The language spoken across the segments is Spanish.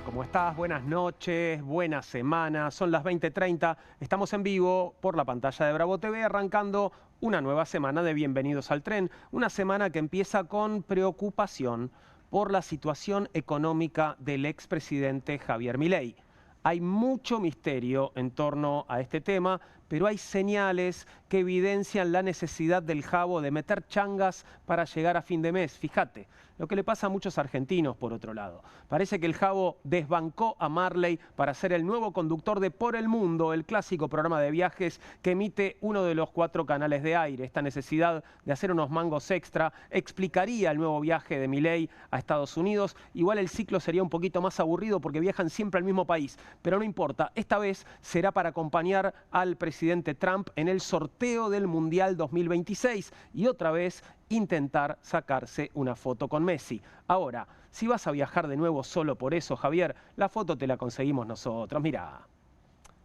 ¿Cómo estás? Buenas noches, buena semana. Son las 20:30. Estamos en vivo por la pantalla de Bravo TV, arrancando una nueva semana de Bienvenidos al Tren. Una semana que empieza con preocupación por la situación económica del expresidente Javier Milei. Hay mucho misterio en torno a este tema, pero hay señales que evidencian la necesidad del Jabo de meter changas para llegar a fin de mes. Fíjate, lo que le pasa a muchos argentinos, por otro lado. Parece que el Jabo desbancó a Marley para ser el nuevo conductor de Por el Mundo, el clásico programa de viajes que emite uno de los 4 canales de aire. Esta necesidad de hacer unos mangos extra explicaría el nuevo viaje de Milei a Estados Unidos. Igual el ciclo sería un poquito más aburrido porque viajan siempre al mismo país. Pero no importa, esta vez será para acompañar al presidente Trump en el sorteo del Mundial 2026 y otra vez intentar sacarse una foto con Messi. Ahora, si vas a viajar de nuevo solo por eso, Javier, la foto te la conseguimos nosotros. Mirá,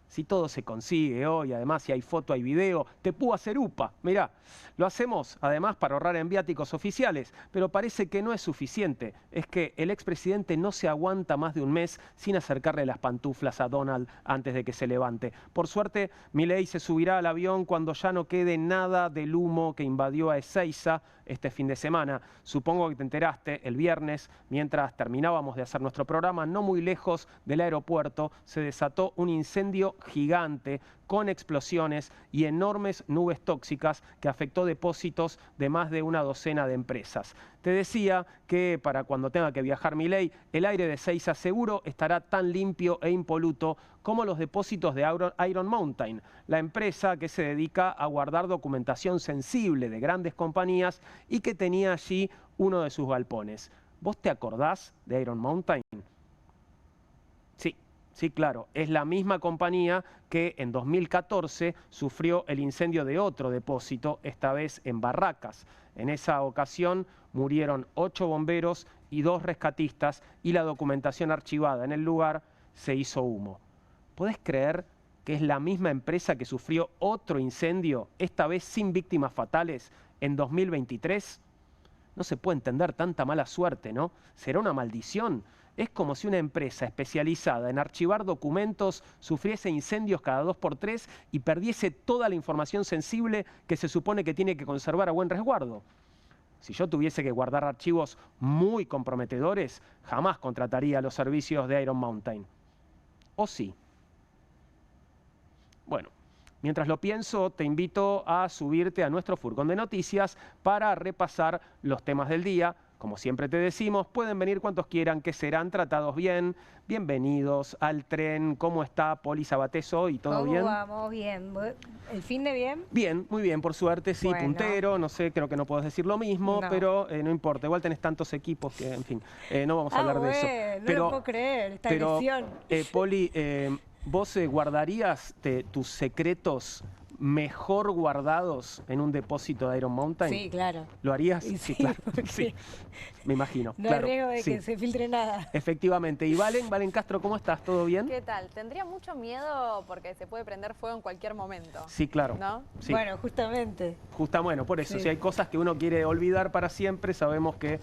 si todo se consigue hoy, además si hay foto, hay video, te puedo hacer upa. Mirá, lo hacemos además para ahorrar en viáticos oficiales, pero parece que no es suficiente. Es que el expresidente no se aguanta más de un mes sin acercarle las pantuflas a Donald antes de que se levante. Por suerte, Milei se subirá al avión cuando ya no quede nada del humo que invadió a Ezeiza este fin de semana. Supongo que te enteraste, el viernes, mientras terminábamos de hacer nuestro programa, no muy lejos del aeropuerto, se desató un incendio gigante con explosiones y enormes nubes tóxicas que afectó depósitos de más de una docena de empresas. Te decía que para cuando tenga que viajar Milei, el aire de Ezeiza seguro estará tan limpio e impoluto como los depósitos de Iron Mountain, la empresa que se dedica a guardar documentación sensible de grandes compañías y que tenía allí uno de sus galpones. ¿Vos te acordás de Iron Mountain? Sí, claro, es la misma compañía que en 2014 sufrió el incendio de otro depósito, esta vez en Barracas. En esa ocasión murieron 8 bomberos y 2 rescatistas y la documentación archivada en el lugar se hizo humo. ¿Podés creer que es la misma empresa que sufrió otro incendio, esta vez sin víctimas fatales, en 2023? No se puede entender tanta mala suerte, ¿no? ¿Será una maldición? Es como si una empresa especializada en archivar documentos sufriese incendios cada 2 por 3 y perdiese toda la información sensible que se supone que tiene que conservar a buen resguardo. Si yo tuviese que guardar archivos muy comprometedores, jamás contrataría los servicios de Iron Mountain. ¿O sí? Bueno, mientras lo pienso, te invito a subirte a nuestro furgón de noticias para repasar los temas del día. Como siempre te decimos, pueden venir cuantos quieran, que serán tratados bien. Bienvenidos al tren. ¿Cómo está Poli Sabatés hoy? ¿Todo bien? ¿Cómo vamos? Bien. ¿El fin de bien? Bien, muy bien, por suerte, sí, Bueno. puntero. No sé, creo que no podés decir lo mismo, No. pero no importa. Igual tenés tantos equipos que, en fin, no vamos a hablar de eso. No lo puedo creer, esta lesión. Poli, ¿vos guardarías tus secretos mejor guardados en un depósito de Iron Mountain? Sí, claro. ¿Lo harías? Sí, Claro. porque Sí, me imagino. no Claro, hay riesgo de sí. que se filtre nada. Efectivamente. Y Valen Castro, ¿cómo estás? ¿Todo bien? ¿Qué tal? Tendría mucho miedo porque se puede prender fuego en cualquier momento. Sí, claro. ¿No? Sí. Bueno, justamente. Bueno, por eso, Sí. si hay cosas que uno quiere olvidar para siempre, sabemos que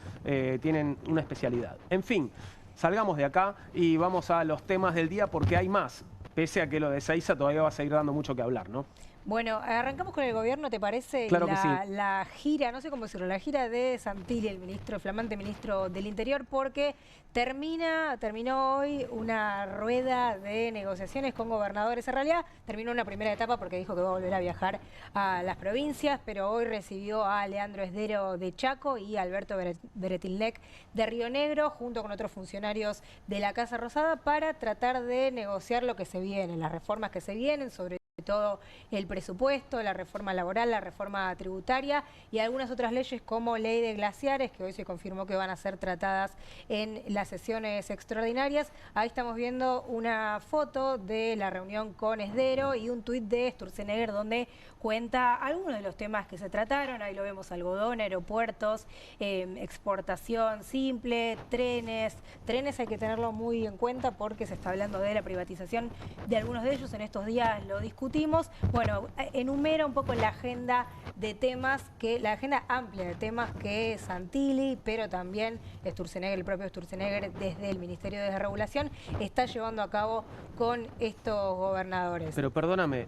tienen una especialidad. En fin, salgamos de acá y vamos a los temas del día porque hay más. Pese a que lo de Ezeiza todavía va a seguir dando mucho que hablar, ¿no? Bueno, arrancamos con el gobierno, ¿te parece? Claro que sí. La gira, no sé cómo decirlo, la gira de Santilli, el flamante ministro del Interior, porque terminó hoy una rueda de negociaciones con gobernadores. En realidad terminó una primera etapa porque dijo que va a volver a viajar a las provincias, pero hoy recibió a Leandro Esdero de Chaco y a Alberto Beretilnec de Río Negro, junto con otros funcionarios de la Casa Rosada, para tratar de negociar lo que se viene, las reformas que se vienen, sobre todo el presupuesto, la reforma laboral, la reforma tributaria y algunas otras leyes como ley de glaciares, que hoy se confirmó que van a ser tratadas en las sesiones extraordinarias. Ahí estamos viendo una foto de la reunión con Esdero y un tuit de Sturzenegger donde cuenta algunos de los temas que se trataron. Ahí lo vemos: algodón, aeropuertos, exportación simple, trenes. Trenes hay que tenerlo muy en cuenta porque se está hablando de la privatización de algunos de ellos. En estos días lo discutimos. Bueno, enumera un poco la agenda de temas, la agenda amplia de temas que Santilli, pero también Sturzenegger, el propio Sturzenegger, desde el Ministerio de Desregulación, está llevando a cabo con estos gobernadores. Pero perdóname,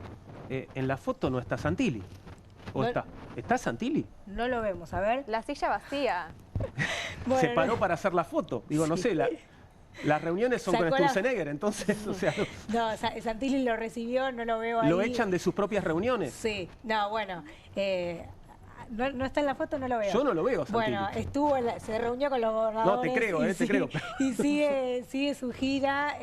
en la foto no está Santilli. ¿O no, está? ¿Está Santilli? No lo vemos, a ver. La silla vacía. Bueno, se paró para hacer la foto. Digo, no sé, las reuniones son con Sturzenegger, entonces, o sea... No, Santilli lo recibió, no lo veo ahí. ¿Lo echan de sus propias reuniones? Sí, no, bueno... No está en la foto, no lo veo. Yo no lo veo, Santilli. Bueno, se reunió con los gobernadores. No, te creo, te creo. Y sigue su gira.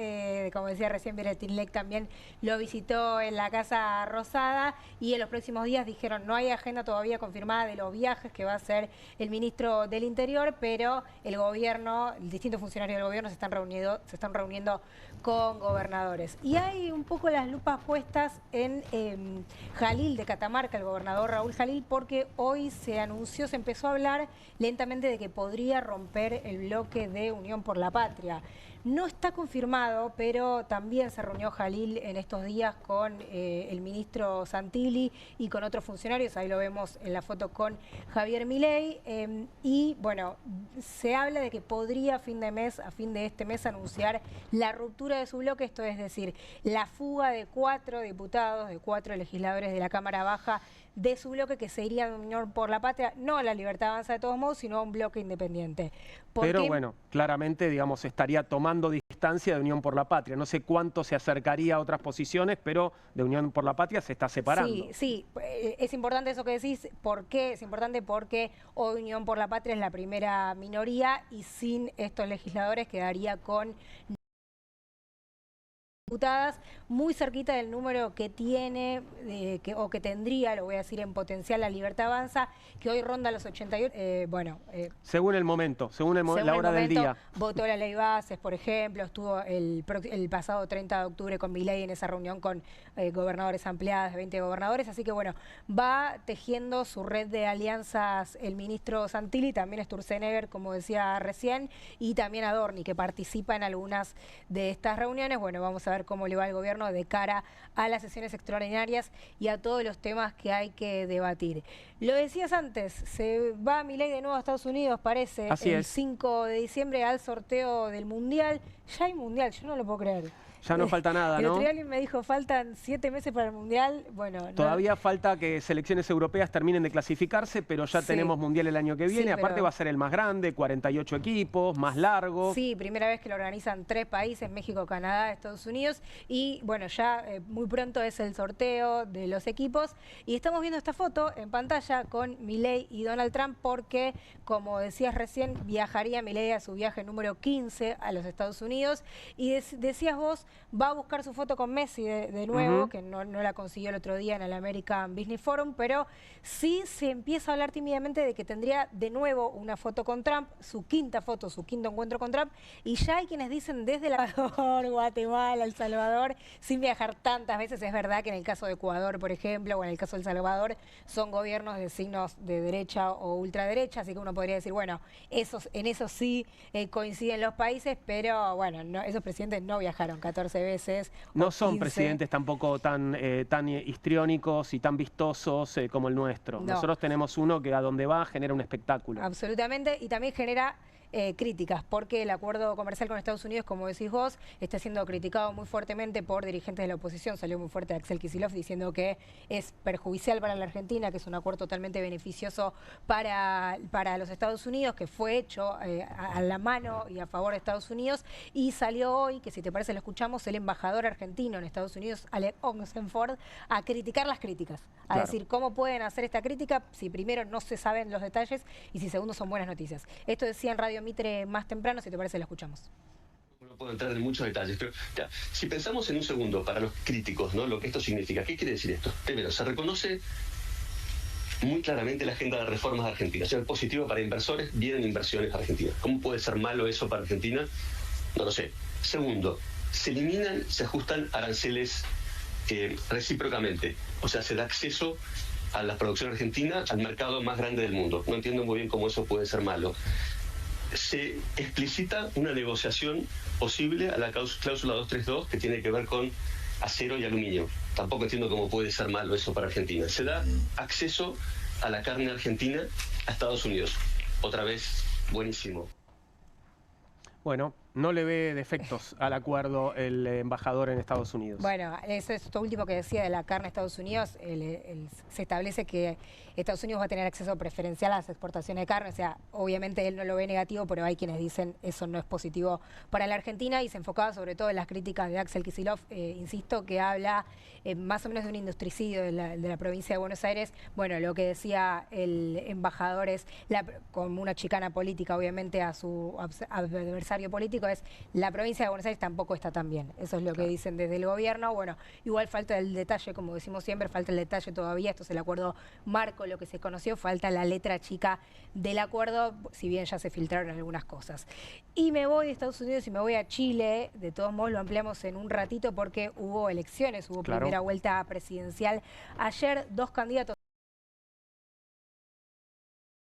Como decía recién, Beretinlec también lo visitó en la Casa Rosada. Y en los próximos días dijeron, no hay agenda todavía confirmada de los viajes que va a hacer el ministro del Interior, pero el gobierno, distintos funcionarios del gobierno se están reuniendo con gobernadores. Y hay un poco las lupas puestas en Jalil de Catamarca, el gobernador Raúl Jalil, porque hoy se empezó a hablar lentamente de que podría romper el bloque de Unión por la Patria. No está confirmado, pero también se reunió Jalil en estos días con el ministro Santilli y con otros funcionarios. Ahí lo vemos en la foto con Javier Milei. Y bueno, se habla de que podría a fin de este mes, anunciar la ruptura de su bloque. Esto es decir, la fuga de 4 diputados, de 4 legisladores de la Cámara Baja de su bloque, que se iría de Unión por la Patria, no a la Libertad Avanza de todos modos, sino a un bloque independiente. Pero bueno, claramente, digamos, estaría tomando distancia de Unión por la Patria. No sé cuánto se acercaría a otras posiciones, pero de Unión por la Patria se está separando. Sí, es importante eso que decís. ¿Por qué? Es importante porque hoy Unión por la Patria es la primera minoría y sin estos legisladores quedaría con diputadas, muy cerquita del número que tiene, o que tendría, lo voy a decir en potencial, la Libertad Avanza, que hoy ronda los 88. Según el momento, según la hora del día. Votó la ley Bases, por ejemplo, estuvo el pasado 30 de octubre con Milei en esa reunión con gobernadores ampliadas, de 20 gobernadores, así que bueno, va tejiendo su red de alianzas el ministro Santilli, también Sturzenegger, como decía recién, y también Adorni, que participa en algunas de estas reuniones. Bueno, vamos a ver cómo le va al gobierno de cara a las sesiones extraordinarias y a todos los temas que hay que debatir. Lo decías antes, se va Milei de nuevo a Estados Unidos, parece, el 5 de diciembre al sorteo del Mundial. Ya hay Mundial, yo no lo puedo creer. Ya no falta nada, ¿no? El otro día alguien me dijo, faltan 7 meses para el Mundial. Bueno, todavía falta que selecciones europeas terminen de clasificarse, pero ya tenemos Mundial el año que viene. Aparte va a ser el más grande, 48 equipos, más largo. Sí, primera vez que lo organizan 3 países, México, Canadá, Estados Unidos. Y bueno, ya muy pronto es el sorteo de los equipos. Y estamos viendo esta foto en pantalla con Milei y Donald Trump porque, como decías recién, viajaría Milei a su viaje número 15 a los Estados Unidos. Y decías vos, va a buscar su foto con Messi de nuevo, que no la consiguió el otro día en el American Business Forum, pero sí se empieza a hablar tímidamente de que tendría de nuevo una foto con Trump, su quinta foto, su quinto encuentro con Trump, y ya hay quienes dicen desde El Salvador, Guatemala, El Salvador, sin viajar tantas veces. Es verdad que en el caso de Ecuador, por ejemplo, o en el caso de El Salvador, son gobiernos de signos de derecha o ultraderecha, así que uno podría decir, bueno, en eso sí coinciden los países, pero bueno, esos presidentes no viajaron 14 veces. No son presidentes tampoco tan histriónicos y tan vistosos como el nuestro. No. Nosotros tenemos uno que a donde va genera un espectáculo. Absolutamente, y también genera críticas, porque el acuerdo comercial con Estados Unidos, como decís vos, está siendo criticado muy fuertemente por dirigentes de la oposición. Salió muy fuerte Axel Kicillof diciendo que es perjudicial para la Argentina, que es un acuerdo totalmente beneficioso para los Estados Unidos, que fue hecho a la mano y a favor de Estados Unidos. Y salió hoy, que si te parece lo escuchamos, el embajador argentino en Estados Unidos, Alec Oxenford, a criticar las críticas, a decir cómo pueden hacer esta crítica si primero no se saben los detalles y si segundo son buenas noticias. Esto decía en Radio Mitre más temprano, si te parece lo escuchamos. No puedo entrar en muchos detalles, pero ya, si pensamos en un segundo para los críticos, ¿no? Lo que esto significa, ¿qué quiere decir esto? Primero, se reconoce muy claramente la agenda de reformas de Argentina. O sea, es positivo para inversores, vienen inversiones a Argentina. ¿Cómo puede ser malo eso para Argentina? No lo sé. Segundo, se eliminan, se ajustan aranceles recíprocamente. O sea, se da acceso a la producción argentina al mercado más grande del mundo. No entiendo muy bien cómo eso puede ser malo. Se explicita una negociación posible a la cláusula 232 que tiene que ver con acero y aluminio. Tampoco entiendo cómo puede ser malo eso para Argentina. Se da acceso a la carne argentina a Estados Unidos. Otra vez, buenísimo. Bueno, no le ve defectos al acuerdo el embajador en Estados Unidos. Bueno, eso es esto último que decía de la carne a Estados Unidos. Se establece que Estados Unidos va a tener acceso preferencial a las exportaciones de carne. O sea, obviamente él no lo ve negativo, pero hay quienes dicen eso no es positivo para la Argentina, y se enfocaba sobre todo en las críticas de Axel Kicillof, insisto, que habla más o menos de un industricidio de la provincia de Buenos Aires. Bueno, lo que decía el embajador es, como una chicana política obviamente a su adversario político, es la provincia de Buenos Aires tampoco está tan bien. Eso es lo que dicen desde el gobierno. Bueno, igual falta el detalle, como decimos siempre, falta el detalle todavía. Esto es el acuerdo marco, lo que se conoció, falta la letra chica del acuerdo, si bien ya se filtraron algunas cosas. Y me voy de Estados Unidos y me voy a Chile. De todos modos lo ampliamos en un ratito porque hubo elecciones, hubo primera vuelta presidencial. Ayer 2 candidatos.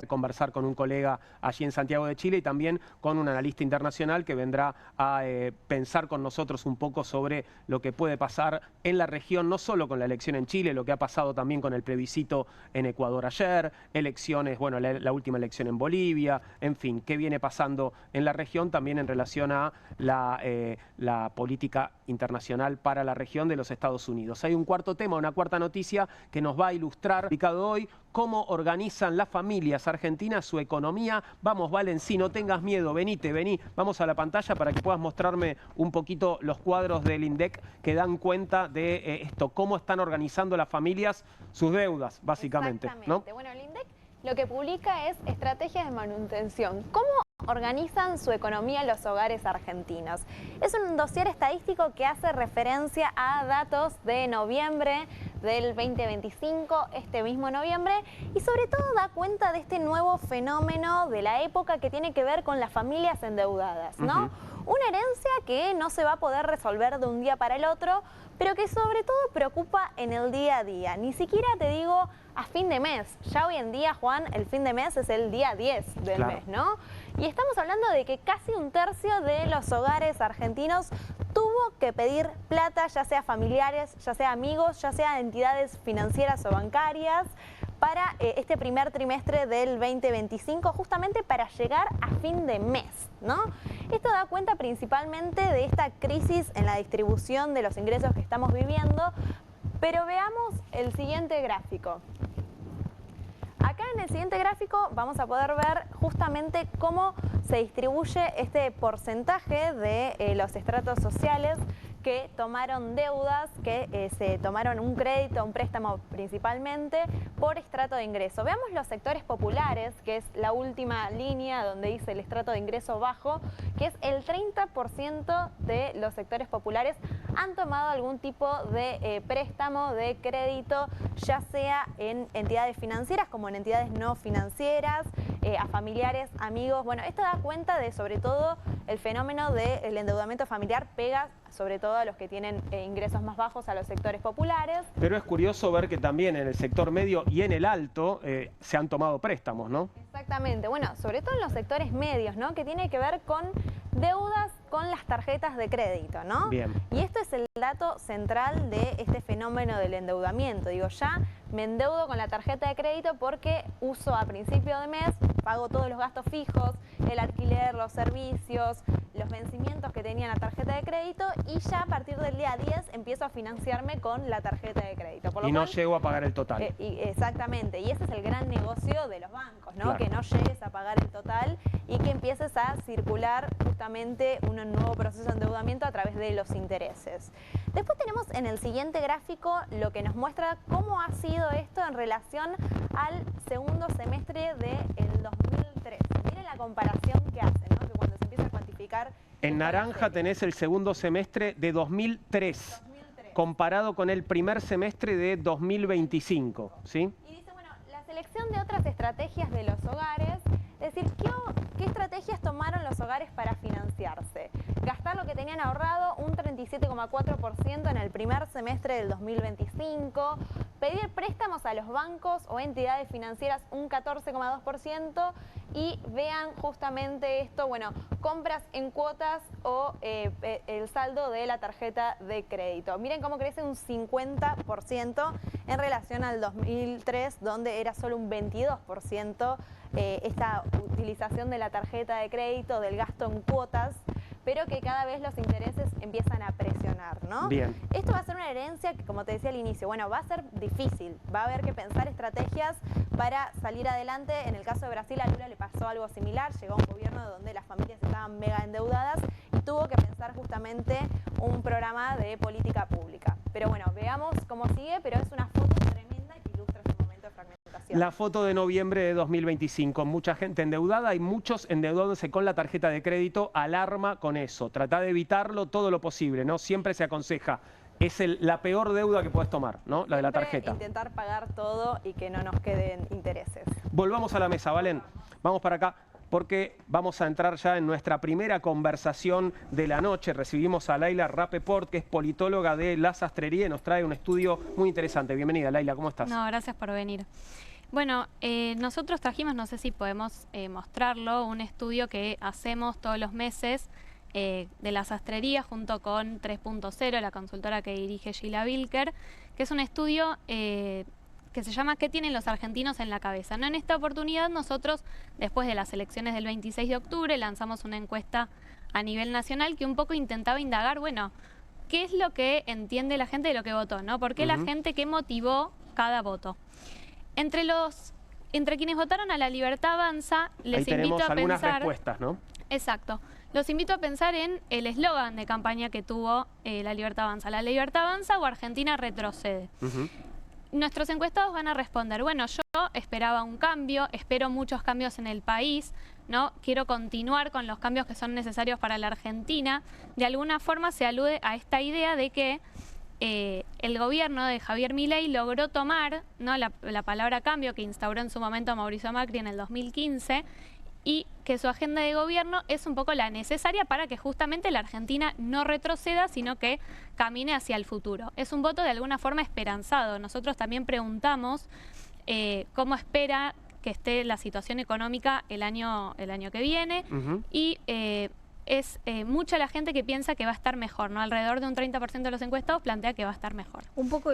Conversar con un colega allí en Santiago de Chile y también con un analista internacional que vendrá a pensar con nosotros un poco sobre lo que puede pasar en la región, no solo con la elección en Chile, lo que ha pasado también con el plebiscito en Ecuador ayer, elecciones, bueno, la última elección en Bolivia, en fin, qué viene pasando en la región también en relación a la política internacional para la región de los Estados Unidos. Hay un cuarto tema, una cuarta noticia que nos va a ilustrar hoy cómo organizan las familias argentinas su economía. Vamos, Valen, sí, no tengas miedo, vení, vamos a la pantalla para que puedas mostrarme un poquito los cuadros del INDEC que dan cuenta de esto, cómo están organizando las familias sus deudas, básicamente, ¿no? Bueno, el INDEC lo que publica es estrategias de manutención. ¿Cómo organizan su economía los hogares argentinos? Es un dossier estadístico que hace referencia a datos de noviembre del 2025, este mismo noviembre, y sobre todo da cuenta de este nuevo fenómeno de la época que tiene que ver con las familias endeudadas, ¿no? Una herencia que no se va a poder resolver de un día para el otro, pero que sobre todo preocupa en el día a día. Ni siquiera te digo a fin de mes. Ya hoy en día, Juan, el fin de mes es el día 10 del mes, ¿no? Y estamos hablando de que casi 1/3 de los hogares argentinos tuvo que pedir plata, ya sea familiares, ya sea amigos, ya sea entidades financieras o bancarias, para este primer trimestre del 2025, justamente para llegar a fin de mes, ¿no? Esto da cuenta principalmente de esta crisis en la distribución de los ingresos que estamos viviendo, pero veamos el siguiente gráfico. Acá en el siguiente gráfico vamos a poder ver justamente cómo se distribuye este porcentaje de los estratos sociales que tomaron deudas, que se tomaron un crédito, un préstamo principalmente, por estrato de ingreso. Veamos los sectores populares, que es la última línea donde dice el estrato de ingreso bajo, que es el 30% de los sectores populares han tomado algún tipo de préstamo, de crédito, ya sea en entidades financieras como en entidades no financieras, a familiares, amigos. Bueno, esto da cuenta de sobre todo el fenómeno del endeudamiento familiar, pega sobre todo a los que tienen ingresos más bajos, a los sectores populares. Pero es curioso ver que también en el sector medio y en el alto se han tomado préstamos, ¿no? Exactamente, bueno, sobre todo en los sectores medios, ¿no? Que tiene que ver con deudas con las tarjetas de crédito, ¿no? Bien. Y esto es el dato central de este fenómeno del endeudamiento. Digo, ya me endeudo con la tarjeta de crédito porque uso a principio de mes, pago todos los gastos fijos, el alquiler, los servicios, los vencimientos que tenía en la tarjeta de crédito, y ya a partir del día 10 empiezo a financiarme con la tarjeta de crédito. Por lo no cual, llego a pagar el total. Exactamente, y ese es el gran negocio de los bancos, ¿no? Claro. Que no llegues a pagar el total y que empieces a circular justamente un nuevo proceso de endeudamiento a través de los intereses. Después tenemos en el siguiente gráfico lo que nos muestra cómo ha sido esto en relación al segundo semestre del 2003. Miren la comparación que hace, ¿no? Que cuando se empieza a cuantificar... En naranja tenés el segundo semestre de 2003, comparado con el primer semestre de 2025, ¿sí? Y dice, bueno, la selección de otras estrategias de los hogares, es decir, ¿qué estrategias tomaron los hogares para financiarse? Gastar lo que tenían ahorrado, un 37,4% en el primer semestre del 2025, pedir préstamos a los bancos o entidades financieras un 14,2% y vean justamente esto, bueno, compras en cuotas o el saldo de la tarjeta de crédito. Miren cómo crece un 50% en relación al 2003, donde era solo un 22% esta utilización de la tarjeta de crédito, del gasto en cuotas, pero que cada vez los intereses empiezan a presionar, ¿no? Bien. Esto va a ser una herencia que, como te decía al inicio, bueno, va a ser difícil, va a haber que pensar estrategias para salir adelante. En el caso de Brasil, a Lula le pasó algo similar, llegó a un gobierno donde las familias estaban mega endeudadas y tuvo que pensar justamente un programa de política pública. Pero bueno, veamos cómo sigue, pero es una foto tremenda que ilustra ese momento de fragmentación. La foto de noviembre de 2025, mucha gente endeudada y muchos endeudándose con la tarjeta de crédito, alarma con eso. Trata de evitarlo todo lo posible, ¿no? Siempre se aconseja, es la peor deuda que puedes tomar, ¿no? La de la tarjeta. Intentar pagar todo y que no nos queden intereses. Volvamos a la mesa, Valen. Vamos para acá porque vamos a entrar ya en nuestra primera conversación de la noche. Recibimos a Laila Rapeport, que es politóloga de La Sastrería y nos trae un estudio muy interesante. Bienvenida, Laila, ¿cómo estás? No, gracias por venir. Bueno, nosotros trajimos, no sé si podemos mostrarlo, un estudio que hacemos todos los meses de La Sastrería junto con 3.0, la consultora que dirige Gila Vilker, que es un estudio que se llama ¿Qué tienen los argentinos en la cabeza? ¿No? En esta oportunidad nosotros, después de las elecciones del 26 de octubre, lanzamos una encuesta a nivel nacional que un poco intentaba indagar, bueno, ¿qué es lo que entiende la gente de lo que votó? ¿No? ¿Por qué la gente, qué motivó cada voto? Entre quienes votaron a La Libertad Avanza, les invito a algunas pensar... respuestas, ¿no? Exacto. Los invito a pensar en el eslogan de campaña que tuvo La Libertad Avanza. ¿La Libertad Avanza o Argentina retrocede? Nuestros encuestados van a responder, bueno, yo esperaba un cambio, espero muchos cambios en el país, ¿no? Quiero continuar con los cambios que son necesarios para la Argentina. De alguna forma se alude a esta idea de que el gobierno de Javier Milei logró tomar, ¿no?, la palabra cambio que instauró en su momento Mauricio Macri en el 2015 y que su agenda de gobierno es un poco la necesaria para que justamente la Argentina no retroceda, sino que camine hacia el futuro. Es un voto de alguna forma esperanzado. Nosotros también preguntamos cómo espera que esté la situación económica el año que viene y es mucha la gente que piensa que va a estar mejor, ¿no? Alrededor de un 30% de los encuestados plantea que va a estar mejor. Un poco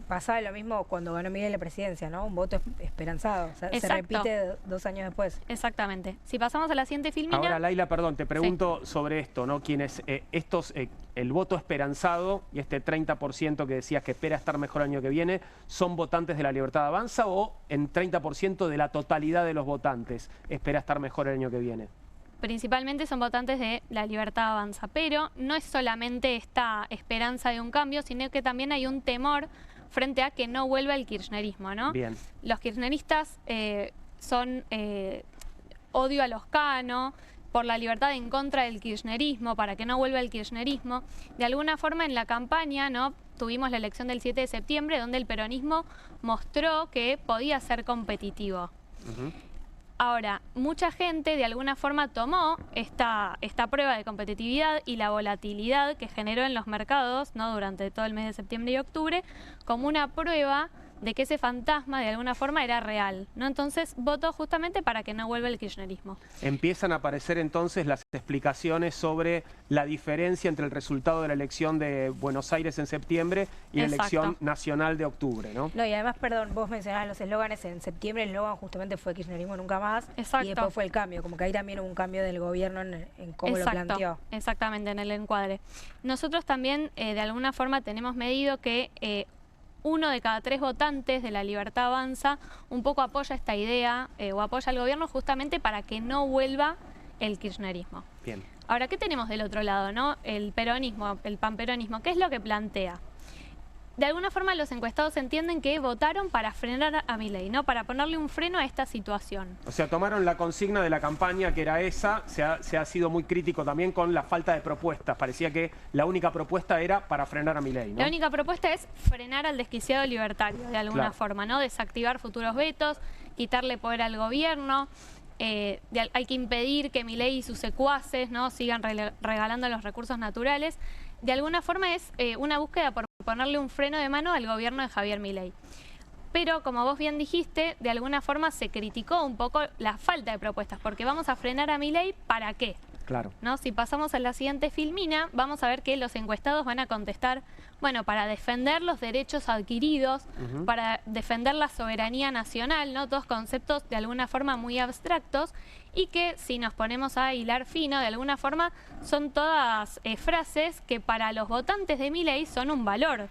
pasaba lo mismo cuando ganó Milei la presidencia, ¿no? Un voto esperanzado. O sea, se repite 2 años después. Exactamente. Si pasamos a la siguiente filmina... Ahora, Laila, perdón, te pregunto sobre esto, ¿no? Quienes el voto esperanzado y este 30% que decías que espera estar mejor el año que viene, ¿son votantes de La Libertad Avanza o en 30% de la totalidad de los votantes espera estar mejor el año que viene? Principalmente son votantes de La Libertad Avanza, pero no es solamente esta esperanza de un cambio, sino que también hay un temor frente a que no vuelva el kirchnerismo, ¿no? Bien. Los kirchneristas son odio a los Cano, por la libertad en contra del kirchnerismo, para que no vuelva el kirchnerismo. De alguna forma en la campaña, ¿no?, tuvimos la elección del 7 de septiembre, donde el peronismo mostró que podía ser competitivo. Ahora, mucha gente de alguna forma tomó esta prueba de competitividad y la volatilidad que generó en los mercados, ¿no?, durante todo el mes de septiembre y octubre como una prueba de que ese fantasma de alguna forma era real, ¿no? Entonces votó justamente para que no vuelva el kirchnerismo. Empiezan a aparecer entonces las explicaciones sobre la diferencia entre el resultado de la elección de Buenos Aires en septiembre y la elección nacional de octubre, ¿no? No, y además, perdón, vos mencionabas los eslóganes. En septiembre el eslogan justamente fue kirchnerismo nunca más. Exacto. Y después fue el cambio, como que ahí también hubo un cambio del gobierno en cómo lo planteó. Exactamente, en el encuadre. Nosotros también de alguna forma tenemos medido que 1 de cada 3 votantes de La Libertad Avanza un poco apoya esta idea o apoya al gobierno justamente para que no vuelva el kirchnerismo. Bien. Ahora, ¿qué tenemos del otro lado, no? El peronismo, el panperonismo, ¿qué es lo que plantea? De alguna forma los encuestados entienden que votaron para frenar a Milei, ¿no? Para ponerle un freno a esta situación. O sea, tomaron la consigna de la campaña que era esa, se ha sido muy crítico también con la falta de propuestas. Parecía que la única propuesta era para frenar a Milei, ¿no? La única propuesta es frenar al desquiciado libertario, de alguna forma, ¿no? Desactivar futuros vetos, quitarle poder al gobierno. Hay que impedir que Milei y sus secuaces, ¿no?, sigan regalando los recursos naturales. De alguna forma es una búsqueda por ponerle un freno de mano al gobierno de Javier Milei. pero como vos bien dijiste, de alguna forma se criticó un poco la falta de propuestas, porque vamos a frenar a Milei, ¿para qué? Claro. ¿No? Si pasamos a la siguiente filmina, vamos a ver que los encuestados van a contestar, bueno, para defender los derechos adquiridos, para defender la soberanía nacional, ¿no? Todos conceptos de alguna forma muy abstractos y que si nos ponemos a hilar fino, de alguna forma son todas frases que para los votantes de Milei son un valor,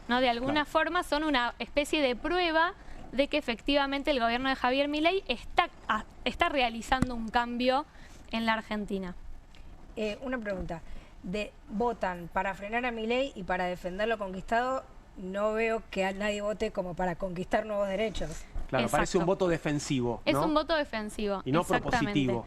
¿no? De alguna forma son una especie de prueba de que efectivamente el gobierno de Javier Milei está realizando un cambio en la Argentina. Una pregunta. ¿Votan para frenar a Milei y para defender lo conquistado? No veo que nadie vote como para conquistar nuevos derechos. Claro, Exacto. parece un voto defensivo, ¿no? Es un voto defensivo. Y no exactamente. propositivo.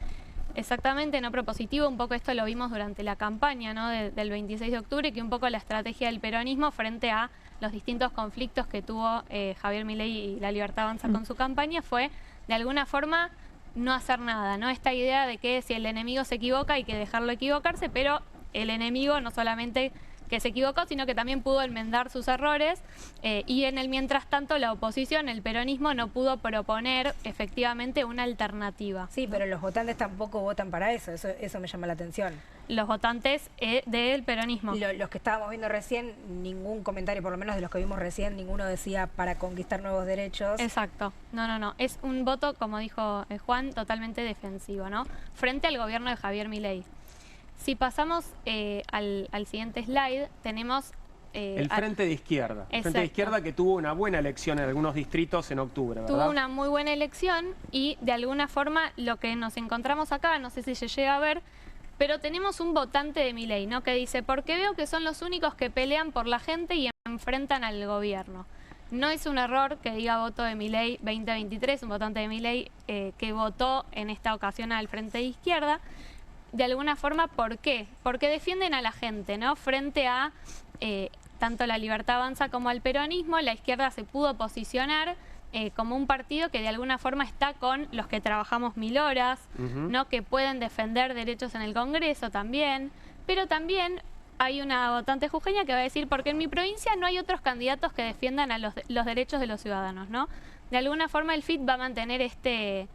Exactamente, no propositivo. Un poco esto lo vimos durante la campaña, ¿no? del 26 de octubre, que un poco la estrategia del peronismo frente a los distintos conflictos que tuvo Javier Milei y La Libertad Avanza con su campaña fue, de alguna forma, no hacer nada, ¿no? Esta idea de que si el enemigo se equivoca hay que dejarlo equivocarse, pero el enemigo no solamente que se equivocó, sino que también pudo enmendar sus errores y en el mientras tanto la oposición, el peronismo, no pudo proponer efectivamente una alternativa. Sí, pero los votantes tampoco votan para eso me llama la atención. Los votantes del peronismo. Los que estábamos viendo recién, ningún comentario, por lo menos de los que vimos recién, ninguno decía para conquistar nuevos derechos. Exacto. No. Es un voto, como dijo Juan, totalmente defensivo, ¿no? Frente al gobierno de Javier Milei. Si pasamos al siguiente slide, tenemos... el Frente de Izquierda. El Frente de Exacto. Izquierda que tuvo una buena elección en algunos distritos en octubre, ¿verdad? Tuvo una muy buena elección y de alguna forma lo que nos encontramos acá, no sé si se llega a ver, pero tenemos un votante de Milei, ¿no? Que dice, porque veo que son los únicos que pelean por la gente y enfrentan al gobierno. No es un error que diga voto de Milei 2023, un votante de Milei que votó en esta ocasión al Frente de Izquierda. De alguna forma, ¿por qué? Porque defienden a la gente, ¿no? Frente a tanto La Libertad Avanza como al peronismo, la izquierda se pudo posicionar como un partido que de alguna forma está con los que trabajamos 1000 horas, ¿no? Que pueden defender derechos en el Congreso también, pero también hay una votante jujeña que va a decir, porque en mi provincia no hay otros candidatos que defiendan a los derechos de los ciudadanos, ¿no? De alguna forma el FIT va a mantener este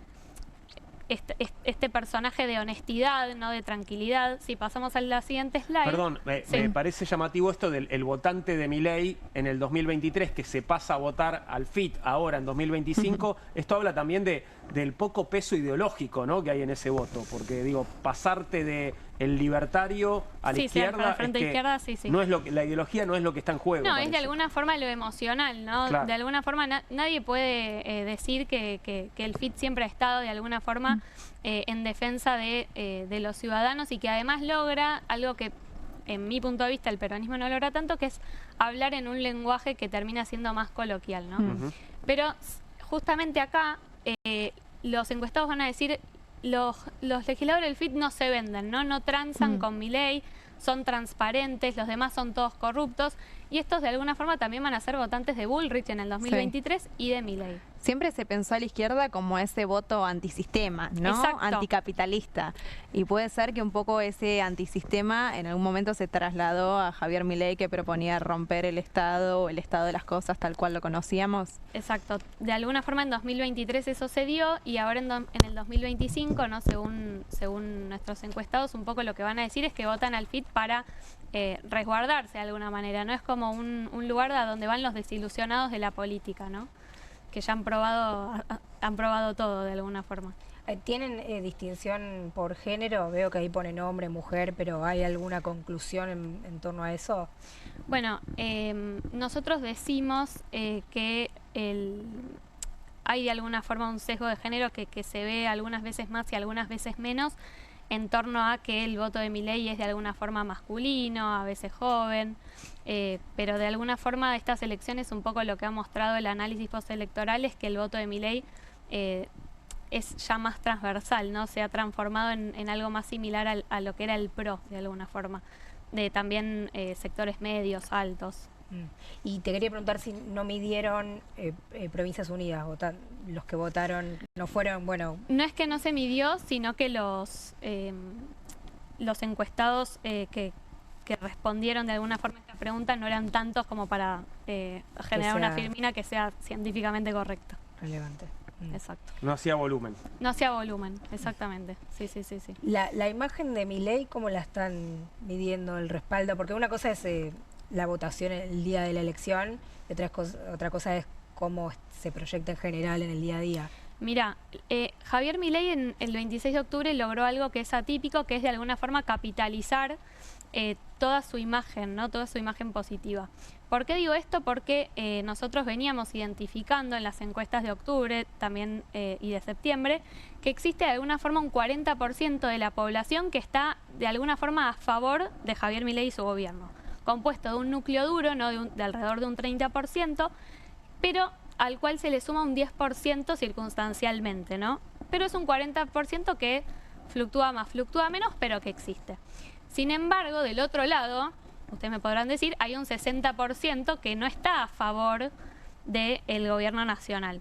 personaje de honestidad, no de tranquilidad. Si pasamos a la siguiente slide... Perdón, sí. me parece llamativo esto del votante de Milei en el 2023 que se pasa a votar al FIT ahora en 2025. Esto habla también del poco peso ideológico, ¿no? que hay en ese voto, porque digo, pasarte de el libertario a la Sí, izquierda, al frente es de que izquierda, sí. no es la ideología no es lo que está en juego. No, parece. es de alguna forma lo emocional, ¿no? Claro. De alguna forma nadie puede decir que el FIT siempre ha estado de alguna forma en defensa de los ciudadanos y que además logra algo que en mi punto de vista el peronismo no logra tanto, que es hablar en un lenguaje que termina siendo más coloquial, ¿no? Pero justamente acá los encuestados van a decir los legisladores del FIT no se venden, no transan con Milei, son transparentes, los demás son todos corruptos y estos de alguna forma también van a ser votantes de Bullrich en el 2023 y de Milei. Siempre se pensó a la izquierda como ese voto antisistema, ¿no? Exacto. Anticapitalista. Y puede ser que un poco ese antisistema en algún momento se trasladó a Javier Milei, que proponía romper el Estado de las cosas tal cual lo conocíamos. Exacto. De alguna forma en 2023 eso se dio y ahora en el 2025, ¿no? según nuestros encuestados, un poco lo que van a decir es que votan al FIT para resguardarse de alguna manera. No es como un lugar a donde van los desilusionados de la política, ¿no? Que ya han probado todo de alguna forma. ¿Tienen distinción por género? Veo que ahí ponen hombre, mujer, pero ¿hay alguna conclusión en torno a eso? Bueno, nosotros decimos que hay de alguna forma un sesgo de género que se ve algunas veces más y algunas veces menos en torno a que el voto de Milei es de alguna forma masculino, a veces joven, pero de alguna forma de estas elecciones un poco lo que ha mostrado el análisis postelectoral es que el voto de Milei es ya más transversal, ¿no? Se ha transformado en algo más similar a lo que era el PRO, de alguna forma, de también sectores medios, altos. Y te quería preguntar si no midieron Provincias Unidas, los que votaron no fueron, bueno... No es que no se midió, sino que los encuestados que que respondieron de alguna forma a esta pregunta no eran tantos como para generar una filmina que sea científicamente correcta. Relevante. Exacto. No hacía volumen. No hacía volumen, exactamente. Sí. La imagen de Milei, ¿cómo la están midiendo el respaldo? Porque una cosa es la votación el día de la elección, y otra cosa es cómo se proyecta en general en el día a día. Mira, Javier Milei en el 26 de octubre logró algo que es atípico, que es de alguna forma capitalizar toda su imagen, ¿no? Toda su imagen positiva. ¿Por qué digo esto? Porque nosotros veníamos identificando en las encuestas de octubre también y de septiembre que existe de alguna forma un 40% de la población que está de alguna forma a favor de Javier Milei y su gobierno, compuesto de un núcleo duro, ¿no? de alrededor de un 30%, pero al cual se le suma un 10% circunstancialmente, ¿no? Pero es un 40% que fluctúa más, fluctúa menos, pero que existe. Sin embargo, del otro lado, ustedes me podrán decir, hay un 60% que no está a favor del gobierno nacional.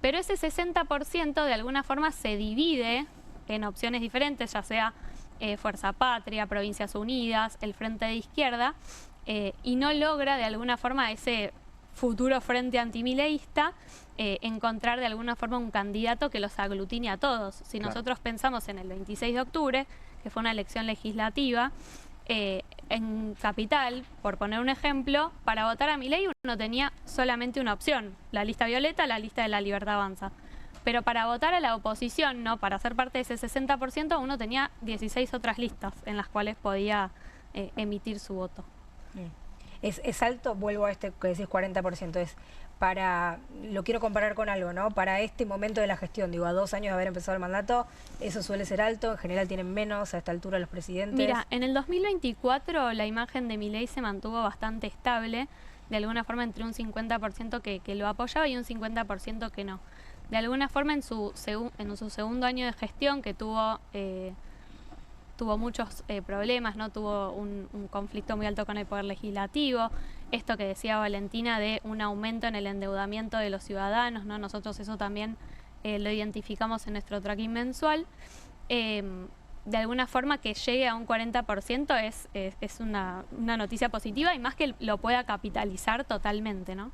Pero ese 60% de alguna forma se divide en opciones diferentes, ya sea Fuerza Patria, Provincias Unidas, el Frente de Izquierda, y no logra de alguna forma ese futuro frente antimileísta encontrar de alguna forma un candidato que los aglutine a todos. Si nosotros pensamos en el 26 de octubre, que fue una elección legislativa, en Capital, por poner un ejemplo, para votar a Milei uno tenía solamente una opción, la lista violeta, la lista de La Libertad Avanza. Pero para votar a la oposición, no, para ser parte de ese 60%, uno tenía 16 otras listas en las cuales podía emitir su voto. Es alto, vuelvo a este que decís 40%, es lo quiero comparar con algo, ¿no? Para este momento de la gestión, digo, a 2 años de haber empezado el mandato, eso suele ser alto, en general tienen menos a esta altura los presidentes. Mira, en el 2024 la imagen de Milei se mantuvo bastante estable, de alguna forma entre un 50% que lo apoyaba y un 50% que no. De alguna forma en su segundo año de gestión, que tuvo muchos problemas, ¿no? Tuvo un conflicto muy alto con el Poder Legislativo, esto que decía Valentina de un aumento en el endeudamiento de los ciudadanos, ¿no? Nosotros eso también lo identificamos en nuestro tracking mensual. De alguna forma que llegue a un 40% es una noticia positiva y más que lo pueda capitalizar totalmente, ¿no?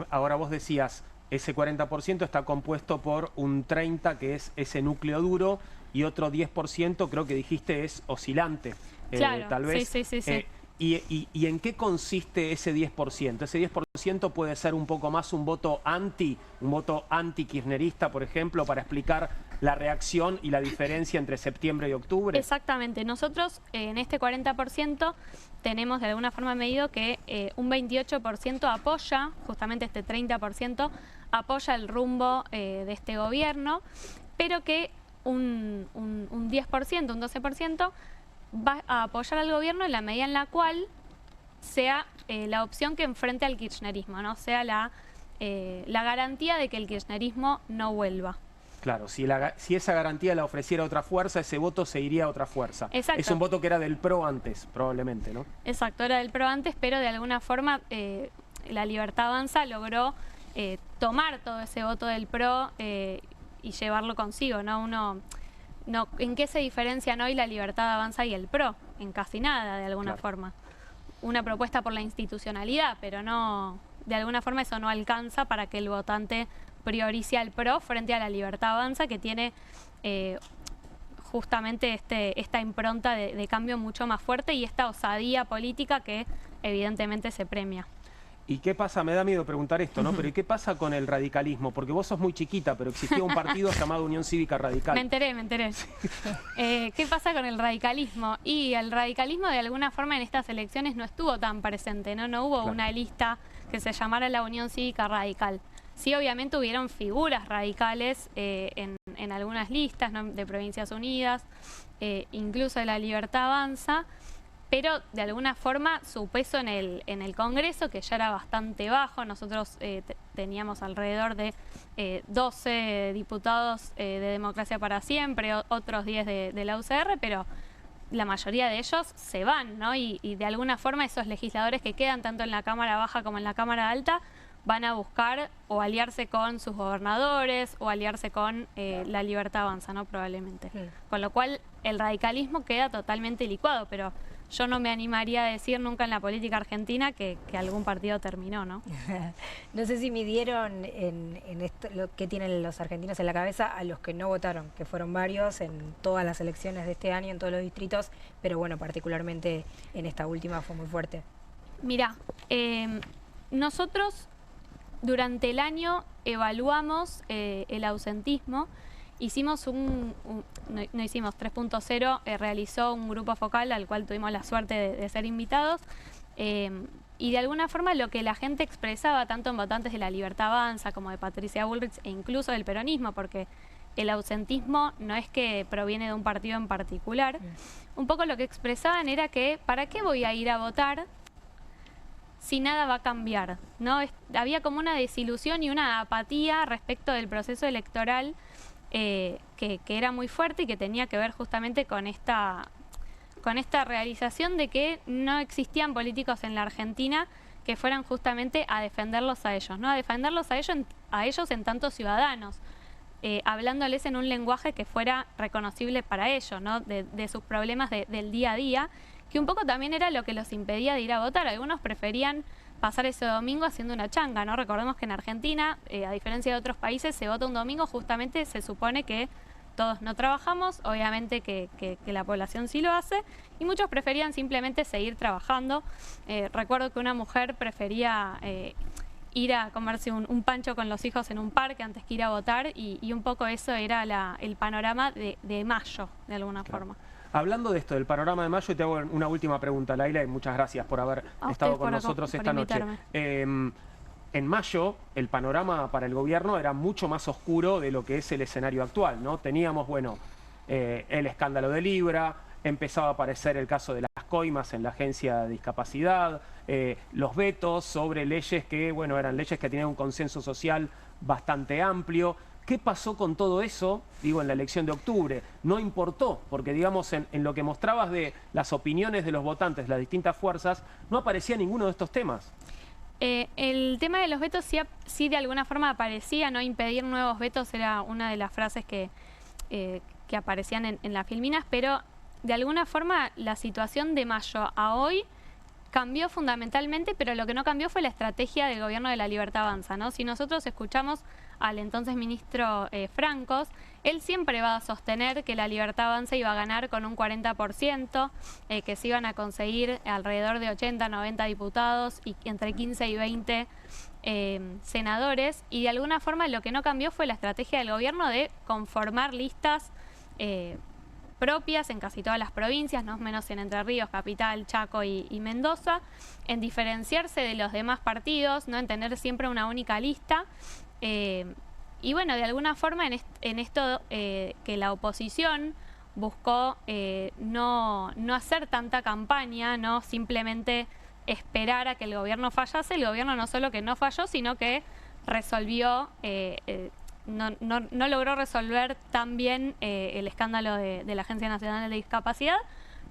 Ahora vos decías, ese 40% está compuesto por un 30% que es ese núcleo duro y otro 10% creo que dijiste es oscilante. Claro, tal vez. Sí. ¿Y en qué consiste ese 10%? Ese 10% puede ser un poco más un voto anti-kirchnerista, por ejemplo, para explicar la reacción y la diferencia entre septiembre y octubre. Exactamente. Nosotros en este 40% tenemos de alguna forma medido que un 28% apoya, justamente este 30% apoya el rumbo de este gobierno, pero que un 10%, un 12% va a apoyar al gobierno en la medida en la cual sea la opción que enfrente al kirchnerismo, ¿no? Sea la garantía de que el kirchnerismo no vuelva. Claro, si esa garantía la ofreciera otra fuerza, ese voto se iría a otra fuerza. Exacto. Es un voto que era del PRO antes, probablemente, ¿no? Exacto, era del PRO antes, pero de alguna forma La Libertad Avanza logró tomar todo ese voto del PRO y llevarlo consigo, ¿no? ¿En qué se diferencian hoy La Libertad Avanza y el PRO? En casi nada, de alguna forma. Una propuesta por la institucionalidad, pero no, de alguna forma eso no alcanza para que el votante priorice al PRO frente a La Libertad Avanza, que tiene justamente esta impronta de cambio mucho más fuerte y esta osadía política que evidentemente se premia. ¿Y qué pasa? Me da miedo preguntar esto, ¿no? Pero ¿y qué pasa con el radicalismo? Porque vos sos muy chiquita, pero existía un partido llamado Unión Cívica Radical. Me enteré. ¿Qué pasa con el radicalismo? Y el radicalismo de alguna forma en estas elecciones no estuvo tan presente, ¿no? No hubo una lista que se llamara la Unión Cívica Radical. Sí, obviamente hubieron figuras radicales en algunas listas, ¿no? De Provincias Unidas, incluso de La Libertad Avanza, pero de alguna forma su peso en el Congreso, que ya era bastante bajo, nosotros teníamos alrededor de 12 diputados de Democracia para Siempre, otros 10 de la UCR, pero la mayoría de ellos se van, ¿no? Y de alguna forma esos legisladores que quedan tanto en la Cámara Baja como en la Cámara Alta van a buscar o aliarse con sus gobernadores o aliarse con La Libertad Avanza, ¿no? Probablemente. Con lo cual el radicalismo queda totalmente licuado, pero yo no me animaría a decir nunca en la política argentina que algún partido terminó, ¿no? No sé si midieron en esto, lo que tienen los argentinos en la cabeza a los que no votaron, que fueron varios en todas las elecciones de este año, en todos los distritos, pero bueno, particularmente en esta última fue muy fuerte. Mirá, nosotros durante el año evaluamos el ausentismo. Hicimos no hicimos 3.0, realizó un grupo focal al cual tuvimos la suerte de ser invitados, y de alguna forma lo que la gente expresaba, tanto en votantes de La Libertad Avanza como de Patricia Bullrich e incluso del peronismo, porque el ausentismo no es que proviene de un partido en particular, un poco lo que expresaban era que ¿para qué voy a ir a votar si nada va a cambiar? ¿No? Había como una desilusión y una apatía respecto del proceso electoral que era muy fuerte y que tenía que ver justamente con esta realización de que no existían políticos en la Argentina que fueran justamente a defenderlos a ellos, ¿no? A defenderlos a ellos en tanto ciudadanos, hablándoles en un lenguaje que fuera reconocible para ellos, ¿no? De sus problemas del día a día, que un poco también era lo que los impedía de ir a votar. Algunos preferían pasar ese domingo haciendo una changa, ¿no? Recordemos que en Argentina, a diferencia de otros países, se vota un domingo, justamente se supone que todos no trabajamos, obviamente que la población sí lo hace, y muchos preferían simplemente seguir trabajando. Recuerdo que una mujer prefería ir a comerse un pancho con los hijos en un parque antes que ir a votar, y un poco eso era el panorama de mayo, de alguna forma. Hablando de esto, del panorama de mayo, te hago una última pregunta, Laila, y muchas gracias por haber estado con nosotros esta noche. En mayo, el panorama para el gobierno era mucho más oscuro de lo que es el escenario actual, ¿no? Teníamos, bueno, el escándalo de Libra, empezaba a aparecer el caso de las coimas en la Agencia de Discapacidad, los vetos sobre leyes que, bueno, eran leyes que tenían un consenso social bastante amplio. ¿Qué pasó con todo eso, digo, en la elección de octubre? No importó, porque digamos, en lo que mostrabas de las opiniones de los votantes, las distintas fuerzas, no aparecía ninguno de estos temas. El tema de los vetos sí de alguna forma aparecía, ¿no? Impedir nuevos vetos era una de las frases que aparecían en las filminas, pero de alguna forma la situación de mayo a hoy cambió fundamentalmente, pero lo que no cambió fue la estrategia del gobierno de La Libertad Avanza, ¿no? Si nosotros escuchamos al entonces ministro Francos, él siempre va a sostener que La Libertad Avanza iba a ganar con un 40%, que se iban a conseguir alrededor de 80, 90 diputados y entre 15 y 20 senadores, y de alguna forma lo que no cambió fue la estrategia del gobierno de conformar listas propias en casi todas las provincias, no menos en Entre Ríos, Capital, Chaco y Mendoza, en diferenciarse de los demás partidos, no en tener siempre una única lista. Y bueno, de alguna forma en esto que la oposición buscó no hacer tanta campaña, no simplemente esperar a que el gobierno fallase. El gobierno no solo que no falló, sino que resolvió, no logró resolver tan bien el escándalo de la Agencia Nacional de Discapacidad,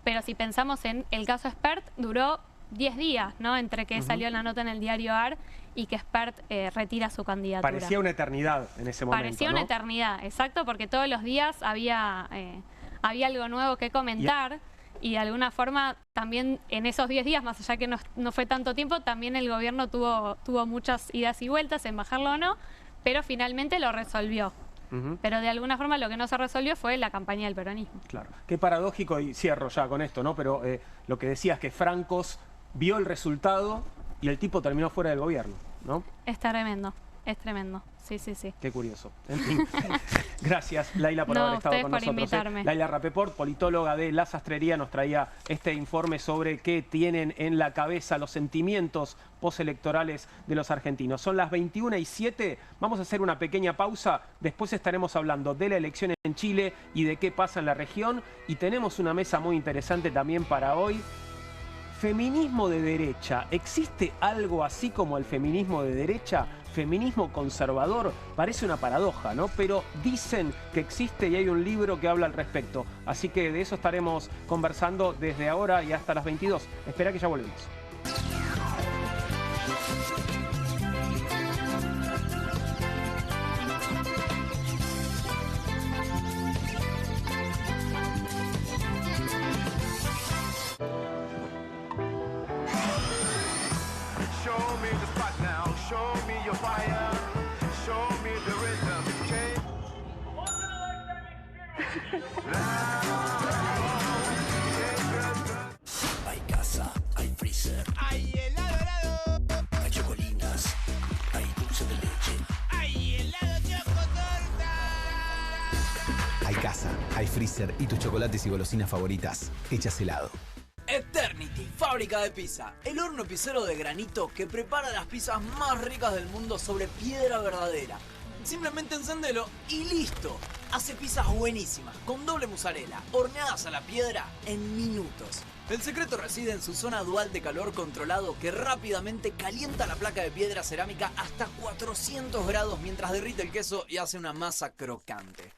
pero si pensamos en el caso Espert, duró 10 días, ¿no? Entre que salió la nota en el diario AR y que Espert retira su candidatura. Parecía una eternidad en ese momento, Parecía una eternidad, exacto, porque todos los días había algo nuevo que comentar. Y de alguna forma también en esos 10 días, más allá que no fue tanto tiempo, también el gobierno tuvo muchas idas y vueltas en bajarlo o no, pero finalmente lo resolvió. Pero de alguna forma lo que no se resolvió fue la campaña del peronismo. Claro. Qué paradójico, y cierro ya con esto, ¿no? Pero lo que decías, que Francos vio el resultado y el tipo terminó fuera del gobierno, ¿no? Es tremendo, es tremendo. Sí, sí, sí. Qué curioso. En fin. Gracias, Laila, por haber estado con nosotros. Invitarme. Laila Rapeport, politóloga de La Sastrería, nos traía este informe sobre qué tienen en la cabeza los sentimientos postelectorales de los argentinos. Son las 21:07, vamos a hacer una pequeña pausa, después estaremos hablando de la elección en Chile y de qué pasa en la región, y tenemos una mesa muy interesante también para hoy. Feminismo de derecha, ¿existe algo así como el feminismo de derecha? Feminismo conservador, parece una paradoja, ¿no? Pero dicen que existe y hay un libro que habla al respecto. Así que de eso estaremos conversando desde ahora y hasta las 22. Espera que ya volvemos. Hay casa, hay freezer, ¡Hay helado helado! hay chocolinas, hay dulce de leche. ¡Hay helado chocotorta! Hay casa, hay freezer y tus chocolates y golosinas favoritas hechas helado. Eternity, fábrica de pizza. El horno pizzero de granito que prepara las pizzas más ricas del mundo sobre piedra verdadera. Simplemente encendelo y listo. Hace pizzas buenísimas, con doble mozzarella, horneadas a la piedra en minutos. El secreto reside en su zona dual de calor controlado que rápidamente calienta la placa de piedra cerámica hasta 400 grados mientras derrite el queso y hace una masa crocante.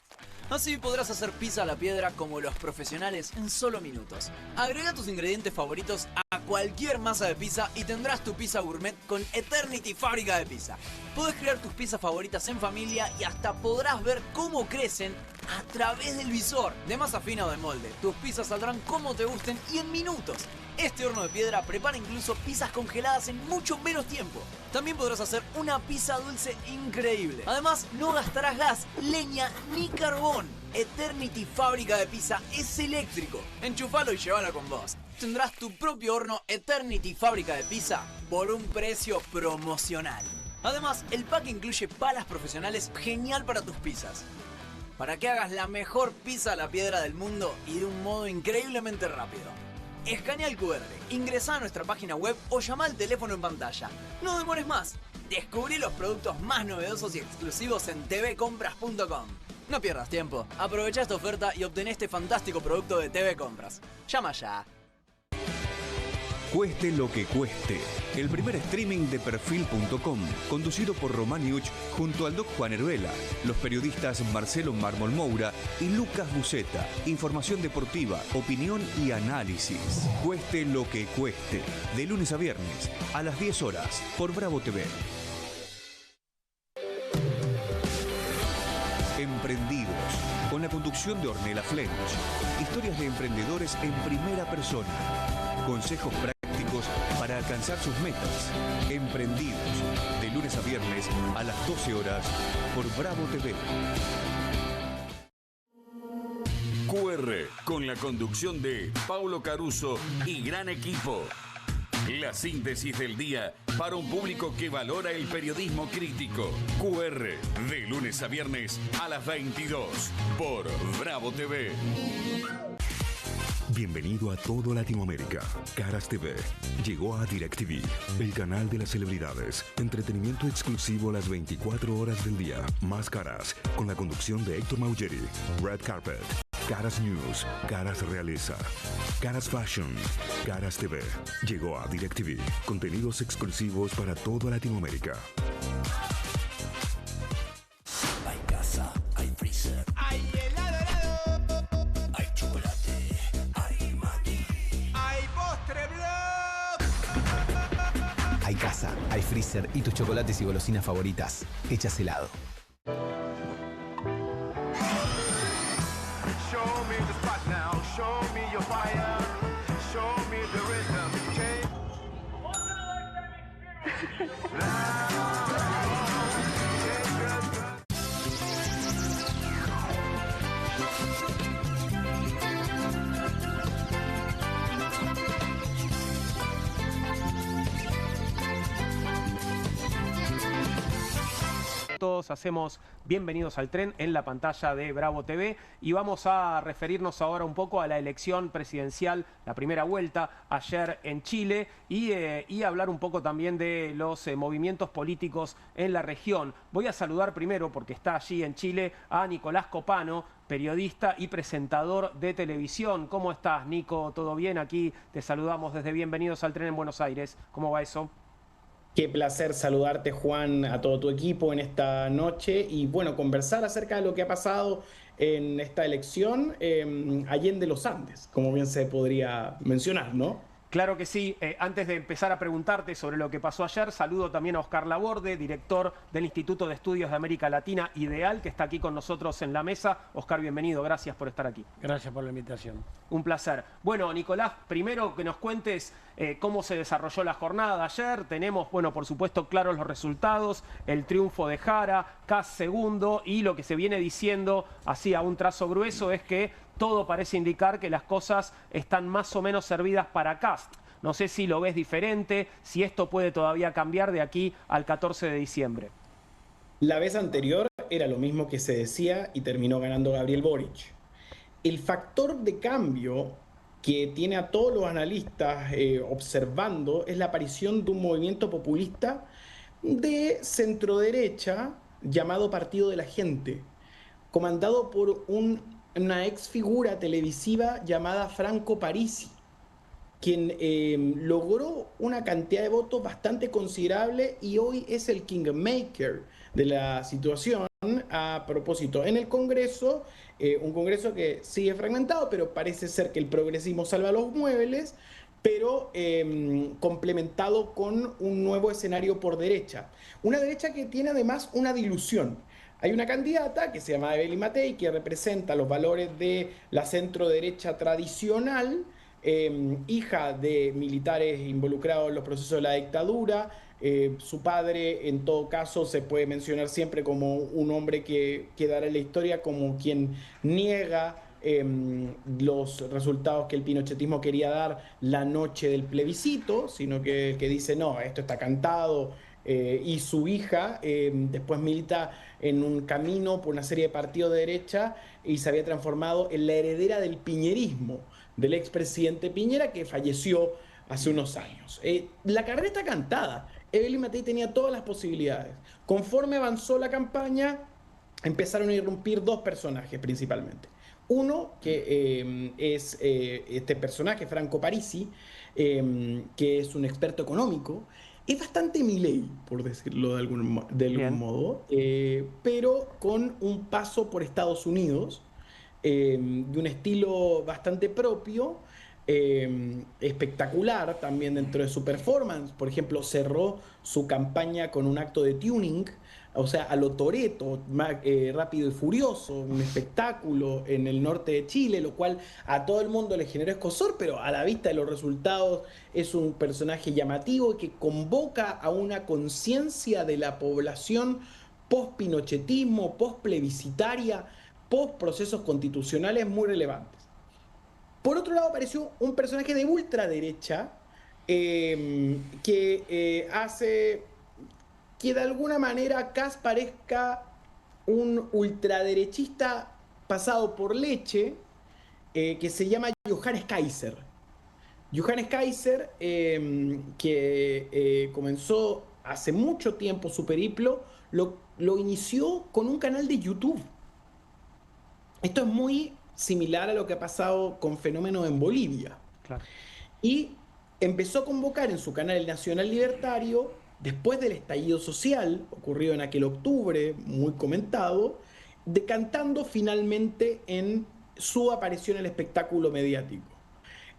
Así podrás hacer pizza a la piedra como los profesionales en solo minutos. Agrega tus ingredientes favoritos a cualquier masa de pizza y tendrás tu pizza gourmet con Eternity Fábrica de Pizza. Podés crear tus pizzas favoritas en familia y hasta podrás ver cómo crecen a través del visor. De masa fina o de molde, tus pizzas saldrán como te gusten y en minutos. Este horno de piedra prepara incluso pizzas congeladas en mucho menos tiempo. También podrás hacer una pizza dulce increíble. Además, no gastarás gas, leña ni carbón. Eternity Fábrica de Pizza es eléctrico. Enchufalo y llévalo con vos. Tendrás tu propio horno Eternity Fábrica de Pizza por un precio promocional. Además, el pack incluye palas profesionales genial para tus pizzas. Para que hagas la mejor pizza a la piedra del mundo y de un modo increíblemente rápido. Escanea el QR, ingresa a nuestra página web o llama al teléfono en pantalla. No demores más. Descubrí los productos más novedosos y exclusivos en tvcompras.com. No pierdas tiempo. Aprovecha esta oferta y obtén este fantástico producto de TV Compras. Llama ya. Cueste lo que cueste. El primer streaming de Perfil.com, conducido por Román Iuch junto al Doc Juan Heruela, los periodistas Marcelo Mármol Moura y Lucas Buceta. Información deportiva, opinión y análisis. Cueste lo que cueste. De lunes a viernes, a las 10 horas, por Bravo TV. Emprendidos, con la conducción de Ornella Flench. Historias de emprendedores en primera persona. Consejos prácticos para alcanzar sus metas. Emprendidos, de lunes a viernes a las 12 horas por Bravo TV. QR, con la conducción de Paulo Caruso y gran equipo. La síntesis del día para un público que valora el periodismo crítico. QR, de lunes a viernes a las 22 por Bravo TV. Bienvenido a todo Latinoamérica. Caras TV llegó a DirecTV, el canal de las celebridades. Entretenimiento exclusivo las 24 horas del día. Más Caras, con la conducción de Héctor Maugeri. Red Carpet, Caras News, Caras Realeza, Caras Fashion, Caras TV. Llegó a DirecTV. Contenidos exclusivos para toda Latinoamérica. Hay casa, hay freezer, ¡Hay helado helado! hay chocolate, hay maní. ¡Hay postre blog! Hay casa, hay freezer y tus chocolates y golosinas favoritas hechas helado. Show me the spot now, show me your fire, show me the rhythm, Todos hacemos Bienvenidos al Tren en la pantalla de Bravo TV y vamos a referirnos ahora un poco a la elección presidencial, la primera vuelta ayer en Chile y hablar un poco también de los movimientos políticos en la región. Voy a saludar primero, porque está allí en Chile, a Nicolás Copano, periodista y presentador de televisión. ¿Cómo estás, Nico? ¿Todo bien? Aquí te saludamos desde Bienvenidos al Tren en Buenos Aires. ¿Cómo va eso? Qué placer saludarte, Juan, a todo tu equipo en esta noche y, bueno, conversar acerca de lo que ha pasado en esta elección allende los Andes, como bien se podría mencionar, ¿no? Claro que sí. Antes de empezar a preguntarte sobre lo que pasó ayer, saludo también a Oscar Laborde, director del Instituto de Estudios de América Latina, IDEAL, que está aquí con nosotros en la mesa. Oscar, bienvenido. Gracias por estar aquí. Gracias por la invitación. Un placer. Bueno, Nicolás, primero que nos cuentes cómo se desarrolló la jornada de ayer. Tenemos, bueno, por supuesto, claros los resultados, el triunfo de Jara, Kast segundo, y lo que se viene diciendo, así a un trazo grueso, es que todo parece indicar que las cosas están más o menos servidas para Kast. No sé si lo ves diferente, si esto puede todavía cambiar de aquí al 14 de diciembre. La vez anterior era lo mismo que se decía y terminó ganando Gabriel Boric. El factor de cambio que tiene a todos los analistas observando es la aparición de un movimiento populista de centroderecha llamado Partido de la Gente, comandado por una ex figura televisiva llamada Franco Parisi, quien logró una cantidad de votos bastante considerable y hoy es el kingmaker de la situación. A propósito, en el Congreso, un Congreso que sigue fragmentado, pero parece ser que el progresismo salva los muebles, pero complementado con un nuevo escenario por derecha. Una derecha que tiene además una dilución. Hay una candidata que se llama Evelyn Matei, que representa los valores de la centro-derecha tradicional, hija de militares involucrados en los procesos de la dictadura. Su padre, en todo caso, se puede mencionar siempre como un hombre que quedará en la historia como quien niega los resultados que el pinochetismo quería dar la noche del plebiscito, sino que dice, no, esto está cantado. Y su hija después milita en un camino por una serie de partidos de derecha y se había transformado en la heredera del piñerismo, del expresidente Piñera, que falleció hace unos años. La carrera está cantada. Evelyn Matei tenía todas las posibilidades. Conforme avanzó la campaña, empezaron a irrumpir dos personajes principalmente. Uno, que es este personaje, Franco Parisi, que es un experto económico. Es bastante Milei, por decirlo de algún modo, pero con un paso por Estados Unidos, de un estilo bastante propio, espectacular también dentro de su performance. Por ejemplo, cerró su campaña con un acto de tuning, o sea, a lo Toretto, Rápido y Furioso, un espectáculo en el norte de Chile, lo cual a todo el mundo le generó escozor, pero a la vista de los resultados es un personaje llamativo que convoca a una conciencia de la población post-pinochetismo, post-plebiscitaria, post-procesos constitucionales muy relevantes. Por otro lado, apareció un personaje de ultraderecha que hace que de alguna manera Kast parezca un ultraderechista pasado por leche, que se llama Johannes Kaiser. Johannes Kaiser, que comenzó hace mucho tiempo su periplo, lo inició con un canal de YouTube. Esto es muy similar a lo que ha pasado con Fenómeno en Bolivia. Claro. Y empezó a convocar en su canal El Nacional Libertario, después del estallido social, ocurrido en aquel octubre, muy comentado, decantando finalmente en su aparición en el espectáculo mediático.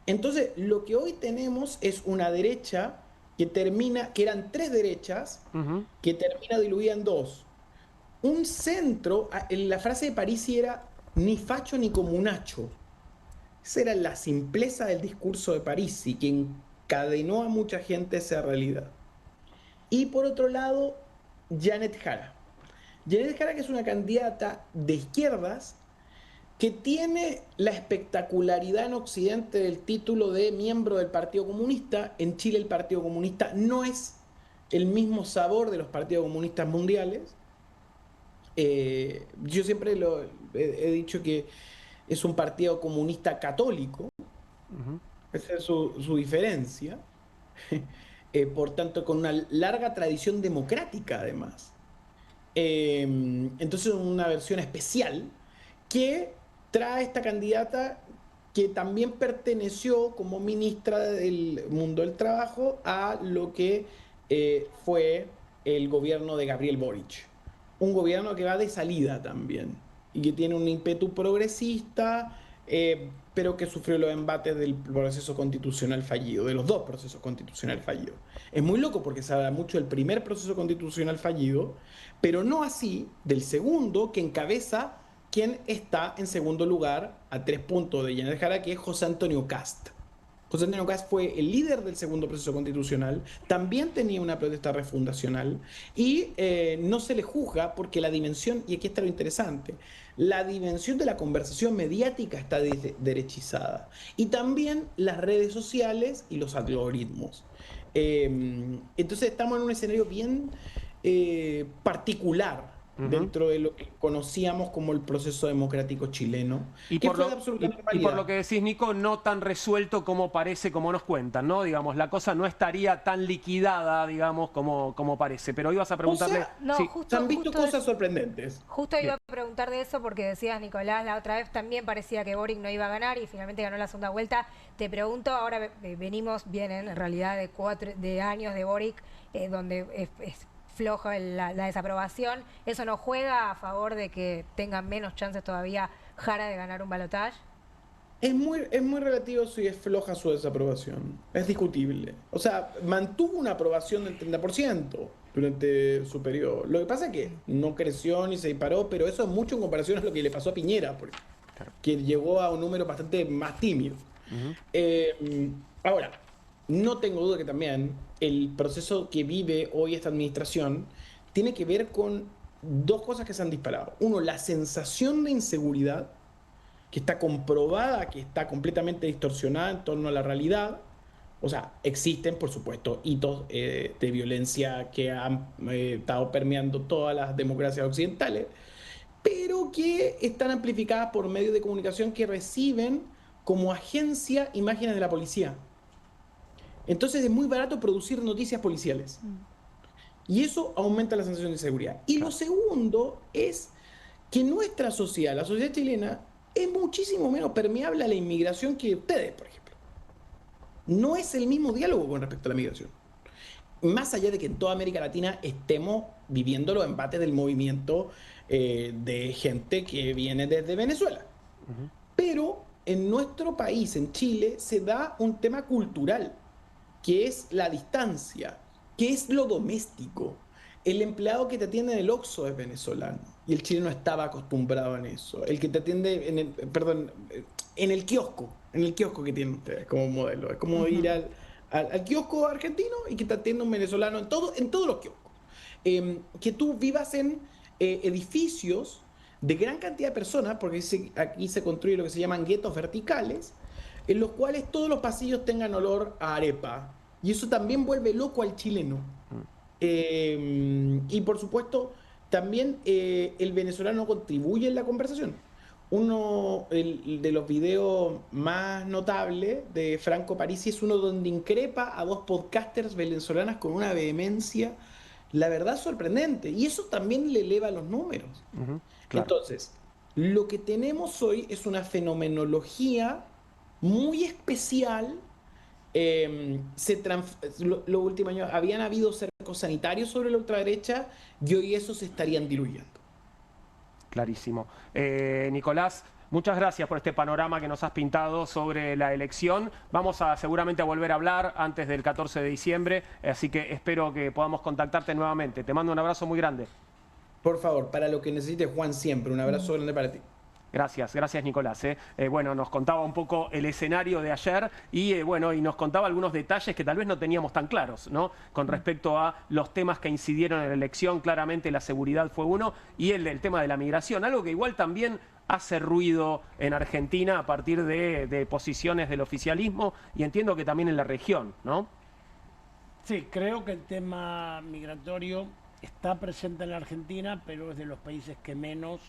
Entonces, lo que hoy tenemos es una derecha que eran tres derechas, que termina diluida en dos. Un centro, la frase de Parisi era ni facho ni comunacho. Esa era la simpleza del discurso de Parisi, que encadenó a mucha gente a esa realidad. Y por otro lado, Janet Jara. Janet Jara, que es una candidata de izquierdas que tiene la espectacularidad en Occidente del título de miembro del Partido Comunista. En Chile el Partido Comunista no es el mismo sabor de los partidos comunistas mundiales. Yo siempre he dicho que es un partido comunista católico. Esa es su diferencia. Por tanto, con una larga tradición democrática, además. Entonces, una versión especial que trae esta candidata que también perteneció como ministra del mundo del trabajo a lo que fue el gobierno de Gabriel Boric. Un gobierno que va de salida también y que tiene un ímpetu progresista, pero que sufrió los embates del proceso constitucional fallido, de los dos procesos constitucionales fallidos. Es muy loco porque se habla mucho del primer proceso constitucional fallido, pero no así del segundo, que encabeza quien está en segundo lugar a 3 puntos de Yainer Jara, que es José Antonio Kast. José Antonio Kast fue el líder del segundo proceso constitucional, también tenía una protesta refundacional y no se le juzga porque la dimensión, y aquí está lo interesante, la dimensión de la conversación mediática está derechizada y también las redes sociales y los algoritmos. Entonces estamos en un escenario bien particular dentro de lo que conocíamos como el proceso democrático chileno. Y por lo que decís, Nico, no tan resuelto como parece, como nos cuentan, ¿no? Digamos, la cosa no estaría tan liquidada, digamos, como parece. Pero ibas a preguntarle... O sea, no, sí. Se han visto cosas sorprendentes. Justo iba a preguntar de eso porque decías, Nicolás, la otra vez también parecía que Boric no iba a ganar y finalmente ganó la segunda vuelta. Te pregunto, ahora vienen en realidad de años de Boric, donde es flojo la desaprobación. ¿Eso no juega a favor de que tengan menos chances todavía Jara de ganar un balotaje? Es muy relativo si es floja su desaprobación. Es discutible. O sea, mantuvo una aprobación del 30% durante su periodo. Lo que pasa es que no creció ni se disparó, pero eso es mucho en comparación a lo que le pasó a Piñera, que llegó a un número bastante más tímido. Ahora, no tengo duda que también el proceso que vive hoy esta administración tiene que ver con dos cosas que se han disparado. Uno, la sensación de inseguridad, que está comprobada, que está completamente distorsionada en torno a la realidad. O sea, existen, por supuesto, hitos de violencia que han estado permeando todas las democracias occidentales, pero que están amplificadas por medios de comunicación que reciben como agencia imágenes de la policía. Entonces es muy barato producir noticias policiales. Y eso aumenta la sensación de inseguridad. Y lo segundo es que nuestra sociedad, la sociedad chilena, es muchísimo menos permeable a la inmigración que ustedes, por ejemplo. No es el mismo diálogo con respecto a la migración. Más allá de que en toda América Latina estemos viviendo los embates del movimiento de gente que viene desde Venezuela. Pero en nuestro país, en Chile, se da un tema cultural, que es la distancia, que es lo doméstico. El empleado que te atiende en el Oxxo es venezolano y el chileno estaba acostumbrado en eso. El que te atiende en el kiosco que tienen ustedes como modelo. Es como ir al kiosco argentino y que te atienda un venezolano en todos los kioscos. Que tú vivas en edificios de gran cantidad de personas, porque aquí se construye lo que se llaman guetos verticales, en los cuales todos los pasillos tengan olor a arepa. Y eso también vuelve loco al chileno. Y por supuesto, también el venezolano contribuye en la conversación. Uno de los videos más notables de Franco Parisi es uno donde increpa a dos podcasters venezolanas con una vehemencia, la verdad, sorprendente. Y eso también le eleva los números. Claro. Entonces, lo que tenemos hoy es una fenomenología muy especial. Los últimos años habían habido cercos sanitarios sobre la ultraderecha y hoy esos se estarían diluyendo. Clarísimo. Nicolás, muchas gracias por este panorama que nos has pintado sobre la elección. Vamos seguramente a volver a hablar antes del 14 de diciembre, así que espero que podamos contactarte nuevamente. Te mando un abrazo muy grande. Por favor, para lo que necesites, Juan, siempre. Un abrazo grande para ti. Gracias Nicolás. Bueno, nos contaba un poco el escenario de ayer y nos contaba algunos detalles que tal vez no teníamos tan claros, ¿no? Con respecto a los temas que incidieron en la elección. Claramente la seguridad fue uno y el tema de la migración, algo que igual también hace ruido en Argentina a partir de posiciones del oficialismo y entiendo que también en la región, ¿no? Sí, creo que el tema migratorio está presente en la Argentina, pero es de los países que menos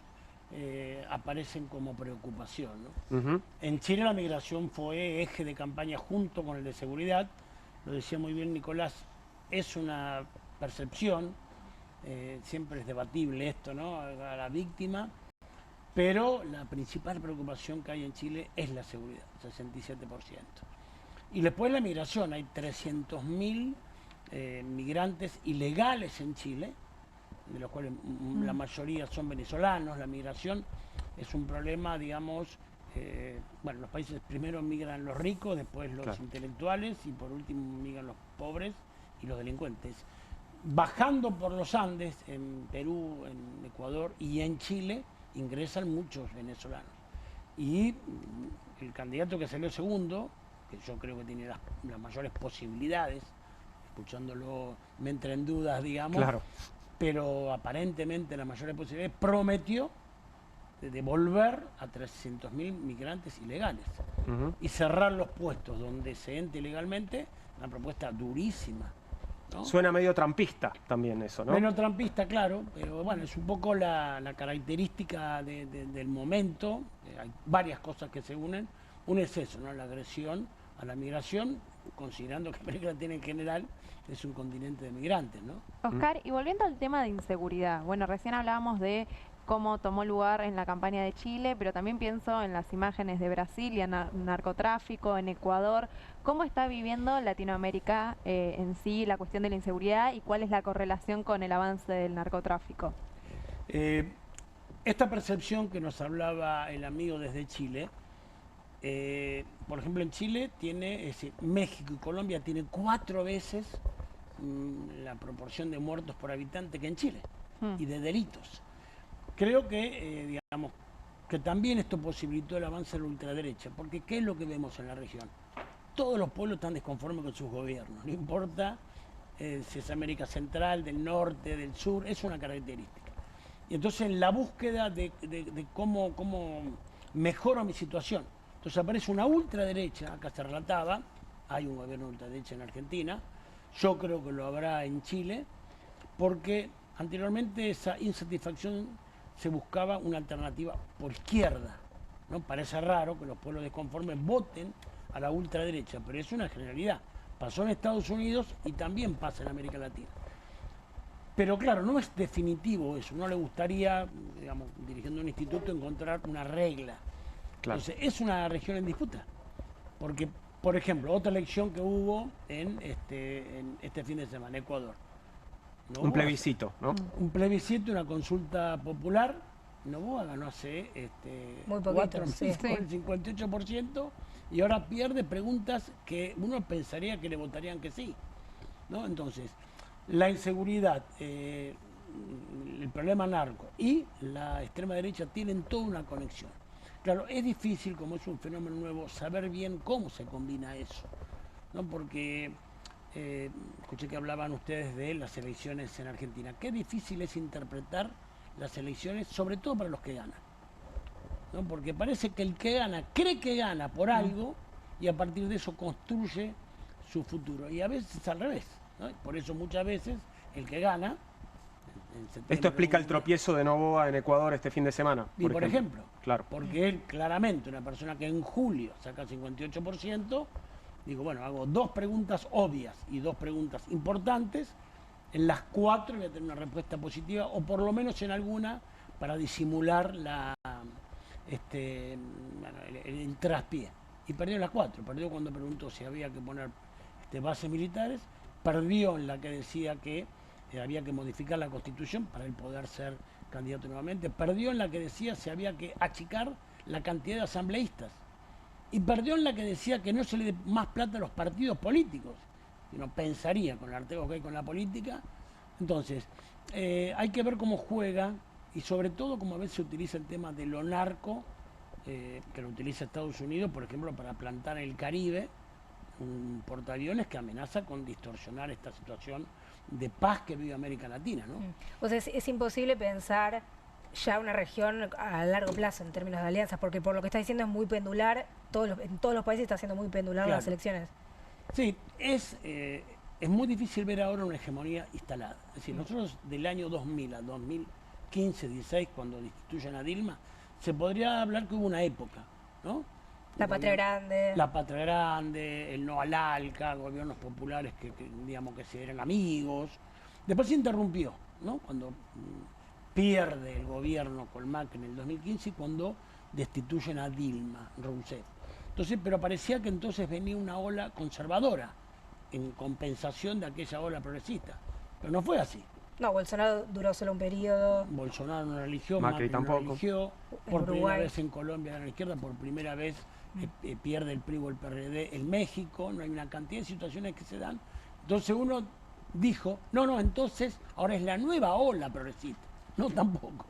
aparecen como preocupación, ¿no? En Chile la migración fue eje de campaña junto con el de seguridad. Lo decía muy bien Nicolás, es una percepción, siempre es debatible esto, ¿no? A la víctima, pero la principal preocupación que hay en Chile es la seguridad, 67%. Y después la migración, hay 300.000 migrantes ilegales en Chile, de los cuales la mayoría son venezolanos. La migración es un problema, digamos, bueno, los países primero migran los ricos, después los Claro. intelectuales y por último migran los pobres y los delincuentes. Bajando por los Andes, en Perú, en Ecuador y en Chile, ingresan muchos venezolanos. Y el candidato que salió segundo, que yo creo que tiene las mayores posibilidades, escuchándolo me entra en dudas, digamos, Claro. pero aparentemente las mayores posibilidades, prometió de devolver a 300.000 migrantes ilegales y cerrar los puestos donde se entre ilegalmente, una propuesta durísima, ¿no? Suena medio trampista también eso, ¿no? Menos trampista, claro, pero bueno, es un poco la característica del momento. Hay varias cosas que se unen. Una es eso, ¿no? La agresión a la migración, considerando que América Latina en general es un continente de migrantes, ¿no? Oscar, y volviendo al tema de inseguridad, bueno, recién hablábamos de cómo tomó lugar en la campaña de Chile, pero también pienso en las imágenes de Brasil y en narcotráfico, en Ecuador. ¿Cómo está viviendo Latinoamérica en sí la cuestión de la inseguridad y cuál es la correlación con el avance del narcotráfico? Esta percepción que nos hablaba el amigo desde Chile, por ejemplo en Chile tiene, es decir, México y Colombia tienen 4 veces la proporción de muertos por habitante que en Chile y de delitos. Creo que, digamos, que también esto posibilitó el avance de la ultraderecha, porque ¿qué es lo que vemos en la región? Todos los pueblos están desconformes con sus gobiernos, no importa si es América Central, del Norte, del Sur, es una característica. Y entonces en la búsqueda de cómo mejoro mi situación, entonces aparece una ultraderecha, acá se relataba, hay un gobierno de ultraderecha en Argentina, yo creo que lo habrá en Chile, porque anteriormente esa insatisfacción se buscaba una alternativa por izquierda, ¿no? Parece raro que los pueblos desconformes voten a la ultraderecha, pero es una generalidad. Pasó en Estados Unidos y también pasa en América Latina. Pero claro, no es definitivo eso. No le gustaría, digamos, dirigiendo un instituto, encontrar una regla. Claro. Entonces, es una región en disputa. Porque, por ejemplo, otra elección que hubo en este fin de semana, Ecuador. Un plebiscito, ¿no? Un plebiscito, una consulta popular. Noboa ganó hace muy poquito, 4 sí. meses, con el 58%, y ahora pierde preguntas que uno pensaría que le votarían que sí, ¿no? Entonces, la inseguridad, el problema narco y la extrema derecha tienen toda una conexión. Claro, es difícil, como es un fenómeno nuevo, saber bien cómo se combina eso, ¿no? Porque escuché que hablaban ustedes de las elecciones en Argentina. Qué difícil es interpretar las elecciones, sobre todo para los que ganan, ¿no? Porque parece que el que gana cree que gana por algo y a partir de eso construye su futuro. Y a veces es al revés, ¿no? Por eso muchas veces el que gana... Esto explica el tropiezo de Noboa en Ecuador este fin de semana. Y por ejemplo, claro. Porque él claramente, una persona que en julio saca el 58%, digo, bueno, hago 2 preguntas obvias y 2 preguntas importantes, en las 4 voy a tener una respuesta positiva, o por lo menos en alguna, para disimular el traspié. Y perdió en las 4, perdió cuando preguntó si había que poner bases militares, perdió en la que decía que había que modificar la Constitución para él poder ser candidato nuevamente, perdió en la que decía si había que achicar la cantidad de asambleístas, y perdió en la que decía que no se le dé más plata a los partidos políticos. Y uno pensaría, con el artego que hay con la política. Entonces, hay que ver cómo juega, y sobre todo cómo a veces se utiliza el tema de lo narco, que lo utiliza Estados Unidos, por ejemplo, para plantar en el Caribe un portaaviones que amenaza con distorsionar esta situación de paz que vive América Latina, ¿no? O sea, es imposible pensar ya una región a largo plazo en términos de alianzas, porque por lo que está diciendo es muy pendular, en todos los países está siendo muy pendular Claro. las elecciones. Sí, es muy difícil ver ahora una hegemonía instalada. Es decir, nosotros del año 2000 a 2015, 16, cuando destituyen a Dilma, se podría hablar que hubo una época, ¿no? La Patria Grande. La Patria Grande, el no al ALCA, gobiernos populares que digamos que se eran amigos. Después se interrumpió, ¿no? Cuando pierde el gobierno con Macri en el 2015 y cuando destituyen a Dilma Rousseff. Entonces, pero parecía que entonces venía una ola conservadora en compensación de aquella ola progresista. Pero no fue así. No, Bolsonaro duró solo un periodo. Bolsonaro no eligió, Macri Macri no tampoco. eligió. En Por primera Uruguay. vez en Colombia gana la izquierda, por primera vez pierde el PRI o el PRD en México. No hay una cantidad de situaciones que se dan. Entonces uno dijo, no, entonces ahora es la nueva ola progresista. No, tampoco.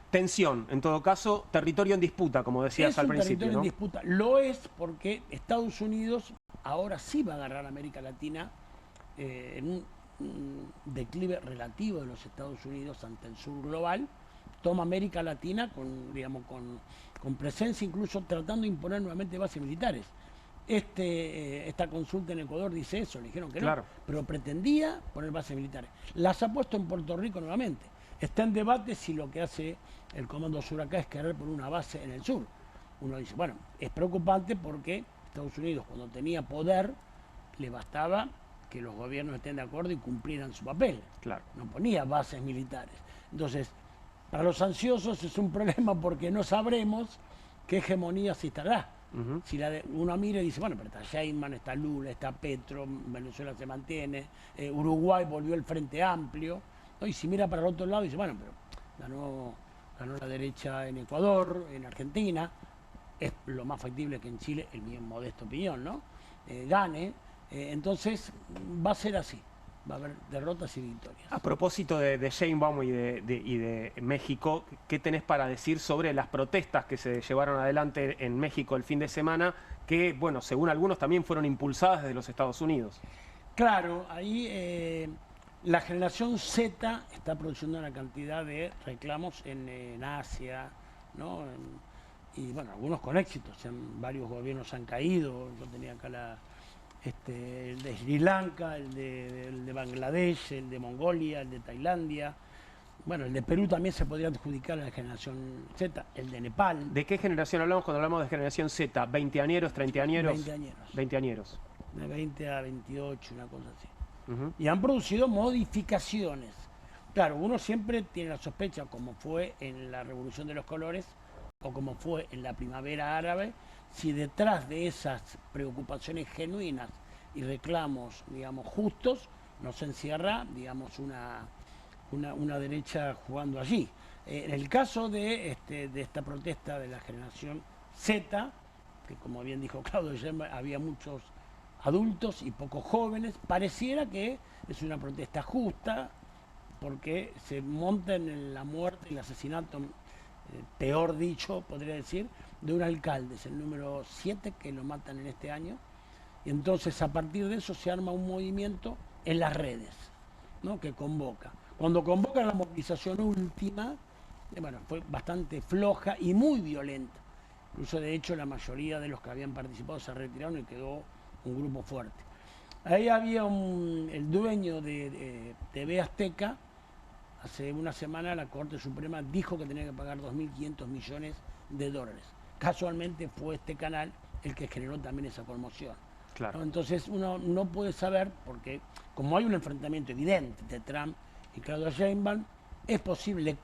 Tensión, en todo caso, territorio en disputa, como decías Es al un principio, territorio ¿no? en disputa. Lo es porque Estados Unidos ahora sí va a agarrar a América Latina en un declive relativo de los Estados Unidos ante el sur global. Toma América Latina con presencia, incluso tratando de imponer nuevamente bases militares. Esta consulta en Ecuador dice eso, le dijeron que Claro. no, pero pretendía poner bases militares. Las ha puesto en Puerto Rico nuevamente. Está en debate si lo que hace el Comando Sur acá es querer poner una base en el sur. Uno dice, bueno, es preocupante porque Estados Unidos cuando tenía poder le bastaba que los gobiernos estén de acuerdo y cumplieran su papel. Claro. No ponía bases militares. Entonces, para los ansiosos es un problema porque no sabremos qué hegemonía se instalará. Si uno mira y dice, bueno, pero está Sheinbaum, está Lula, está Petro, Venezuela se mantiene, Uruguay volvió el Frente Amplio, ¿no? Y si mira para el otro lado dice, bueno, pero ganó la derecha en Ecuador, en Argentina, es lo más factible que en Chile, en mi modesta opinión, ¿no? Gane. Entonces va a ser así, va a haber derrotas y victorias. A propósito de Sheinbaum y de México, ¿qué tenés para decir sobre las protestas que se llevaron adelante en México el fin de semana, que, bueno, según algunos también fueron impulsadas desde los Estados Unidos? Claro, ahí la generación Z está produciendo una cantidad de reclamos en Asia, ¿no? Y bueno, algunos con éxito, varios gobiernos han caído. Yo tenía acá el de Sri Lanka, el de Bangladesh, el de Mongolia, el de Tailandia. Bueno, el de Perú también se podría adjudicar a la generación Z, el de Nepal. ¿De qué generación hablamos cuando hablamos de generación Z? ¿20añeros, 30añeros? 20añeros. 20añeros. De 20 a 28, una cosa así. Y han producido modificaciones. Claro, uno siempre tiene la sospecha, como fue en la Revolución de los Colores o como fue en la Primavera Árabe, si detrás de esas preocupaciones genuinas y reclamos, digamos, justos, no se encierra, digamos, una derecha jugando allí. En el caso de esta protesta de la generación Z, que como bien dijo Claudio Sheinbaum, había muchos adultos y pocos jóvenes, pareciera que es una protesta justa, porque se monta en la muerte y el asesinato, peor dicho, podría decir, de un alcalde, es el número 7 que lo matan en este año, y entonces a partir de eso se arma un movimiento en las redes, ¿no? Que convoca. Cuando convoca la movilización última, bueno, fue bastante floja y muy violenta. Incluso de hecho la mayoría de los que habían participado se retiraron y quedó un grupo fuerte. Ahí había el dueño de TV Azteca. Hace una semana la Corte Suprema dijo que tenía que pagar 2.500 millones de dólares. Casualmente fue este canal el que generó también esa conmoción. Claro. ¿No? Entonces uno no puede saber, porque como hay un enfrentamiento evidente entre Trump y Claudia Sheinbaum, es posible,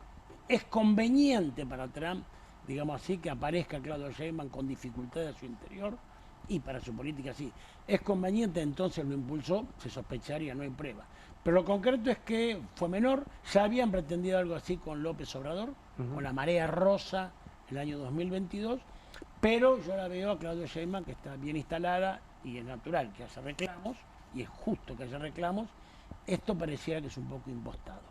es conveniente para Trump, digamos así, que aparezca Claudia Sheinbaum con dificultades a su interior, y para su política sí. Es conveniente, entonces lo impulsó, se sospecharía, no hay prueba. Pero lo concreto es que fue menor, ya habían pretendido algo así con López Obrador, con la marea rosa el año 2022, pero yo la veo a Claudia Sheinbaum que está bien instalada y es natural que haya reclamos, y es justo que haya reclamos. Esto pareciera que es un poco impostado.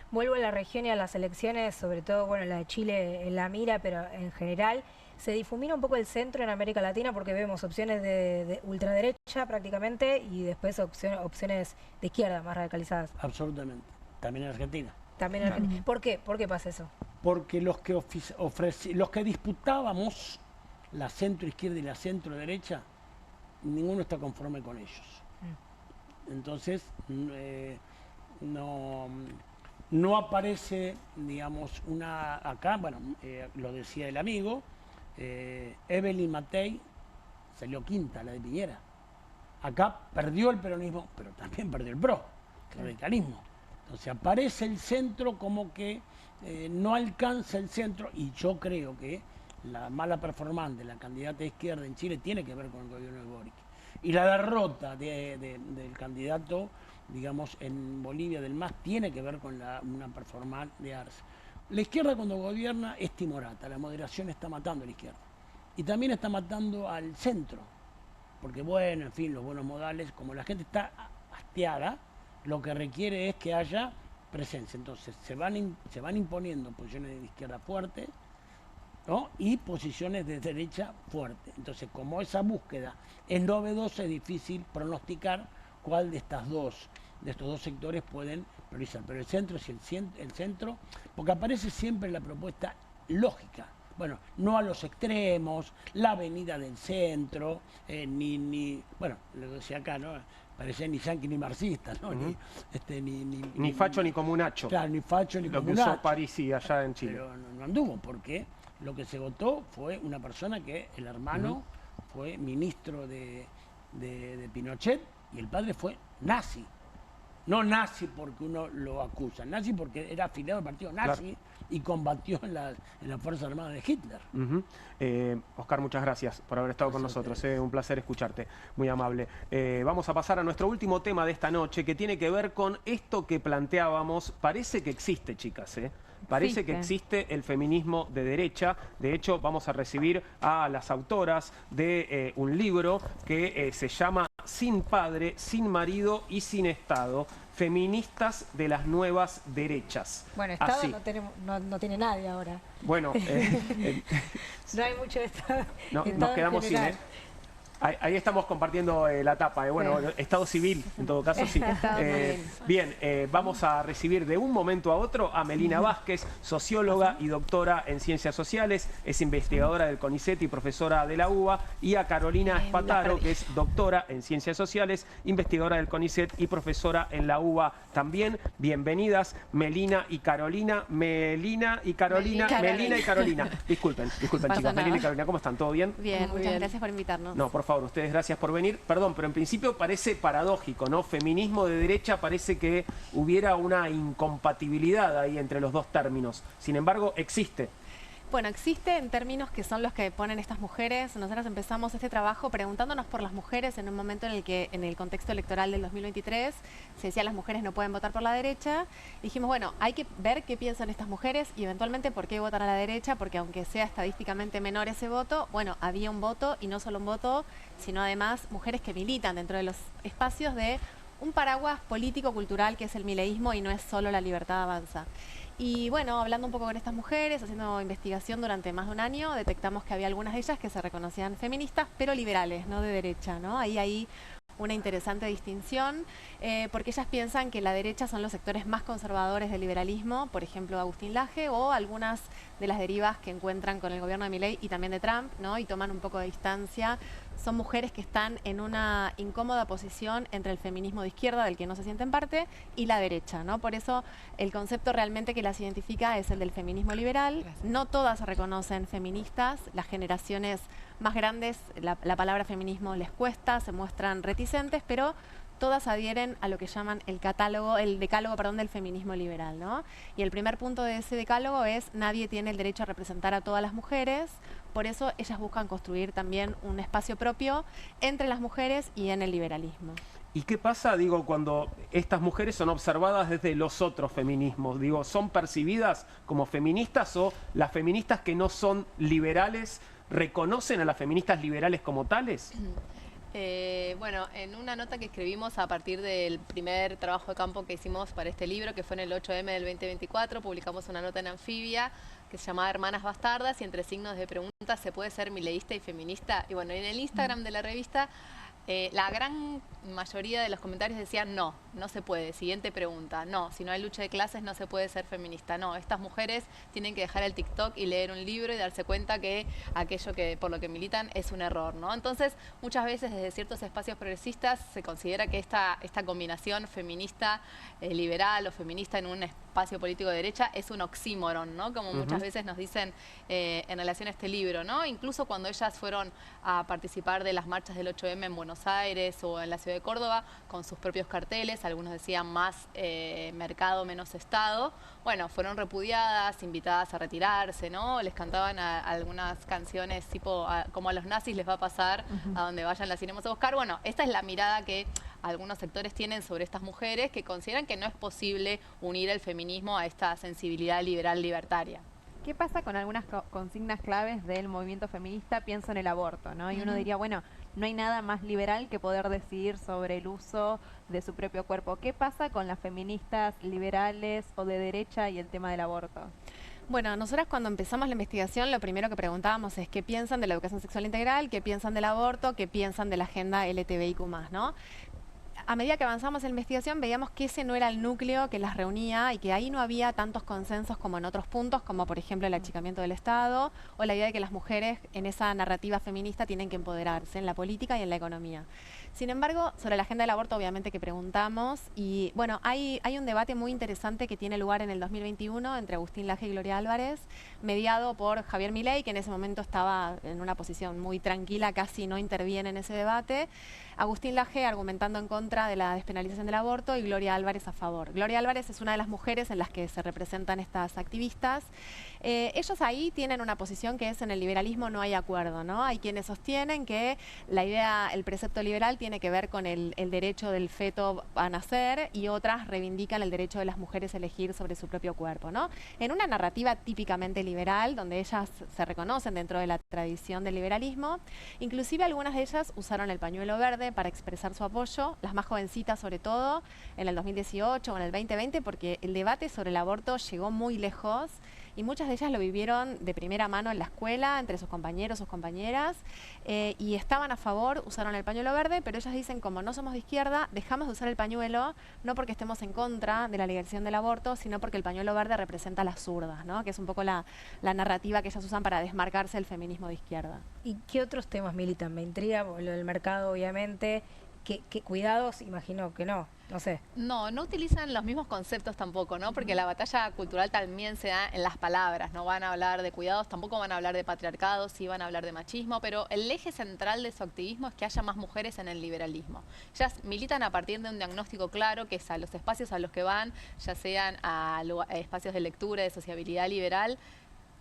Vuelvo a la región y a las elecciones, sobre todo, bueno, la de Chile en la mira, pero en general se difumina un poco el centro en América Latina porque vemos opciones de ultraderecha prácticamente y después opciones de izquierda más radicalizadas. Absolutamente. También en Argentina. También en Argentina. ¿Por qué? ¿Por qué pasa eso? Porque los que disputábamos la centro izquierda y la centro derecha, ninguno está conforme con ellos. Entonces, no aparece, digamos, acá, bueno, lo decía el amigo, Evelyn Matei salió quinta, la de Piñera. Acá perdió el peronismo, pero también perdió el PRO, el radicalismo. Entonces aparece el centro como que no alcanza el centro, y yo creo que la mala performance de la candidata de izquierda en Chile tiene que ver con el gobierno de Boric. Y la derrota del candidato digamos, en Bolivia del MAS tiene que ver con una performance de Arce. La izquierda cuando gobierna es timorata, la moderación está matando a la izquierda. Y también está matando al centro, porque bueno, en fin, los buenos modales, como la gente está hastiada, lo que requiere es que haya presencia. Entonces se van imponiendo posiciones de izquierda fuertes, ¿no? Y posiciones de derecha fuertes. Entonces, como esa búsqueda es novedosa, es difícil pronosticar cuál de estos dos sectores pueden priorizar. Pero el centro es el centro, porque aparece siempre la propuesta lógica. Bueno, no a los extremos, la avenida del centro, bueno, lo decía acá, ¿no? Parece ni yanqui ni marxista, ¿no? Ni facho ni comunacho. Claro, ni facho ni comunacho. Lo que usó Parisi allá en Chile. Pero no anduvo, porque lo que se votó fue una persona que el hermano fue ministro de Pinochet y el padre fue nazi. No nazi porque uno lo acusa, nazi porque era afiliado al partido nazi y combatió en las Fuerzas Armadas de Hitler. Oscar, muchas gracias por haber estado con nosotros. Un placer escucharte, muy amable. Vamos a pasar a nuestro último tema de esta noche, que tiene que ver con esto que planteábamos. Parece que existe, chicas, Parece que existe el feminismo de derecha. De hecho, vamos a recibir a las autoras de un libro que se llama Sin padre, sin marido y sin Estado. Feministas de las nuevas derechas. Bueno, Estado no tiene nadie ahora. Bueno, no hay mucho Estado. Nos quedamos sin él. Ahí estamos compartiendo la tapa. Bueno, Estado civil, en todo caso, sí. Bien, vamos a recibir de un momento a otro a Melina Vázquez, socióloga y doctora en Ciencias Sociales, es investigadora del CONICET y profesora de la UBA, y a Carolina Espataro, que es doctora en Ciencias Sociales, investigadora del CONICET y profesora en la UBA también. Bienvenidas, Melina y Carolina. Melina y Carolina. Disculpen, chicas. Melina y Carolina, ¿cómo están? ¿Todo bien? Bien, muchas gracias por invitarnos. No, por favor, ustedes gracias por venir. Perdón, pero en principio parece paradójico, ¿no? Feminismo de derecha, parece que hubiera una incompatibilidad ahí entre los dos términos. Sin embargo, existe. Bueno, existe en términos que son los que ponen estas mujeres. Nosotras empezamos este trabajo preguntándonos por las mujeres en un momento en el que, en el contexto electoral del 2023, se decía las mujeres no pueden votar por la derecha. Dijimos, bueno, hay que ver qué piensan estas mujeres y eventualmente por qué votan a la derecha, porque aunque sea estadísticamente menor ese voto, bueno, había un voto y no solo un voto, sino además mujeres que militan dentro de los espacios de un paraguas político-cultural que es el mileísmo y no es solo la Libertad Avanza. Y bueno, hablando un poco con estas mujeres, haciendo investigación durante más de un año, detectamos que había algunas de ellas que se reconocían feministas, pero liberales, no de derecha, ¿no? Ahí hay una interesante distinción, porque ellas piensan que la derecha son los sectores más conservadores del liberalismo, por ejemplo Agustín Laje, o algunas de las derivas que encuentran con el gobierno de Milei y también de Trump, ¿no? Y toman un poco de distancia. Son mujeres que están en una incómoda posición entre el feminismo de izquierda, del que no se sienten parte, y la derecha, ¿no? Por eso el concepto realmente que las identifica es el del feminismo liberal. No todas se reconocen feministas, las generaciones más grandes, la palabra feminismo les cuesta, se muestran reticentes, pero todas adhieren a lo que llaman el decálogo del feminismo liberal, ¿no? Y el primer punto de ese decálogo es: nadie tiene el derecho a representar a todas las mujeres, por eso ellas buscan construir también un espacio propio entre las mujeres y en el liberalismo. ¿Y qué pasa, digo, cuando estas mujeres son observadas desde los otros feminismos? Digo, ¿son percibidas como feministas o las feministas que no son liberales reconocen a las feministas liberales como tales? Bueno, en una nota que escribimos a partir del primer trabajo de campo que hicimos para este libro, que fue en el 8M del 2024, publicamos una nota en Anfibia que se llamaba Hermanas Bastardas, y entre signos de pregunta, ¿se puede ser mileísta y feminista? Y bueno, en el Instagram de la revista, la gran mayoría de los comentarios decían no se puede. Siguiente pregunta, no, si no hay lucha de clases no se puede ser feminista. No, estas mujeres tienen que dejar el TikTok y leer un libro y darse cuenta que aquello que por lo que militan es un error, ¿no? Entonces, muchas veces desde ciertos espacios progresistas se considera que esta combinación feminista liberal o feminista en un espacio político de derecha es un oxímoron, ¿no? Como muchas veces nos dicen en relación a este libro, ¿no? Incluso cuando ellas fueron a participar de las marchas del 8M en Buenos Aires o en la ciudad de Córdoba con sus propios carteles, algunos decían más mercado, menos Estado. Bueno, fueron repudiadas, invitadas a retirarse, ¿no? Les cantaban algunas canciones tipo como a los nazis les va a pasar, a donde vayan las iremos a buscar. Bueno, esta es la mirada que algunos sectores tienen sobre estas mujeres que consideran que no es posible unir el feminismo a esta sensibilidad liberal libertaria. ¿Qué pasa con algunas consignas claves del movimiento feminista? Pienso en el aborto, ¿no? Y uno diría, bueno, no hay nada más liberal que poder decidir sobre el uso de su propio cuerpo. ¿Qué pasa con las feministas liberales o de derecha y el tema del aborto? Bueno, nosotras cuando empezamos la investigación lo primero que preguntábamos es qué piensan de la educación sexual integral, qué piensan del aborto, qué piensan de la agenda LGTBIQ+, ¿no? A medida que avanzamos en la investigación veíamos que ese no era el núcleo que las reunía y que ahí no había tantos consensos como en otros puntos, como por ejemplo el achicamiento del Estado o la idea de que las mujeres en esa narrativa feminista tienen que empoderarse en la política y en la economía. Sin embargo, sobre la agenda del aborto obviamente que preguntamos y bueno, hay un debate muy interesante que tiene lugar en el 2021 entre Agustín Laje y Gloria Álvarez, mediado por Javier Milei, que en ese momento estaba en una posición muy tranquila, casi no interviene en ese debate. Agustín Laje argumentando en contra de la despenalización del aborto y Gloria Álvarez a favor. Gloria Álvarez es una de las mujeres en las que se representan estas activistas. Ellos ahí tienen una posición que es en el liberalismo no hay acuerdo, ¿no? Hay quienes sostienen que la idea, el precepto liberal tiene que ver con el derecho del feto a nacer y otras reivindican el derecho de las mujeres a elegir sobre su propio cuerpo, ¿no? En una narrativa típicamente liberal, donde ellas se reconocen dentro de la tradición del liberalismo, inclusive algunas de ellas usaron el pañuelo verde para expresar su apoyo, las más jovencitas sobre todo, en el 2018 o en el 2020, porque el debate sobre el aborto llegó muy lejos y muchas de ellas lo vivieron de primera mano en la escuela, entre sus compañeros, sus compañeras, y estaban a favor, usaron el pañuelo verde, pero ellas dicen, como no somos de izquierda, dejamos de usar el pañuelo, no porque estemos en contra de la legalización del aborto, sino porque el pañuelo verde representa a las zurdas, ¿no? Que es un poco la narrativa que ellas usan para desmarcarse del feminismo de izquierda. ¿Y qué otros temas militan? Me intriga, lo del mercado obviamente. ¿Qué cuidados? Imagino que no sé. No utilizan los mismos conceptos tampoco, ¿no? Porque la batalla cultural también se da en las palabras, no van a hablar de cuidados, tampoco van a hablar de patriarcado, sí van a hablar de machismo, pero el eje central de su activismo es que haya más mujeres en el liberalismo. Ellas militan a partir de un diagnóstico claro, que es a los espacios a los que van, ya sean a espacios de lectura, de sociabilidad liberal,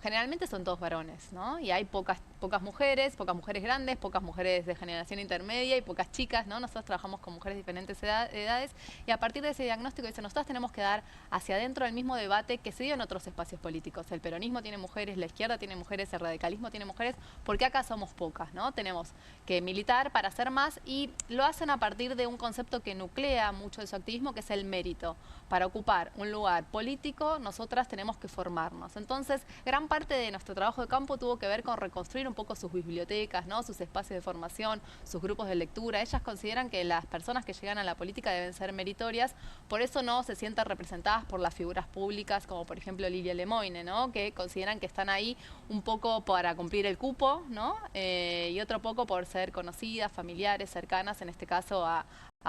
generalmente son todos varones, ¿no? Y hay pocas mujeres grandes, pocas mujeres de generación intermedia y pocas chicas, ¿no? Nosotros trabajamos con mujeres de diferentes edades y a partir de ese diagnóstico dicen, nosotros tenemos que dar hacia adentro el mismo debate que se dio en otros espacios políticos. El peronismo tiene mujeres, la izquierda tiene mujeres, el radicalismo tiene mujeres, porque acá somos pocas, ¿no? Tenemos que militar para hacer más y lo hacen a partir de un concepto que nuclea mucho de su activismo, que es el mérito. Para ocupar un lugar político, nosotras tenemos que formarnos. Entonces, gran parte de nuestro trabajo de campo tuvo que ver con reconstruir un poco sus bibliotecas, ¿no? Sus espacios de formación, sus grupos de lectura. Ellas consideran que las personas que llegan a la política deben ser meritorias, por eso no se sienten representadas por las figuras públicas como por ejemplo Lilia Lemoine, ¿no? Que consideran que están ahí un poco para cumplir el cupo, ¿no? Y otro poco por ser conocidas, familiares, cercanas, en este caso a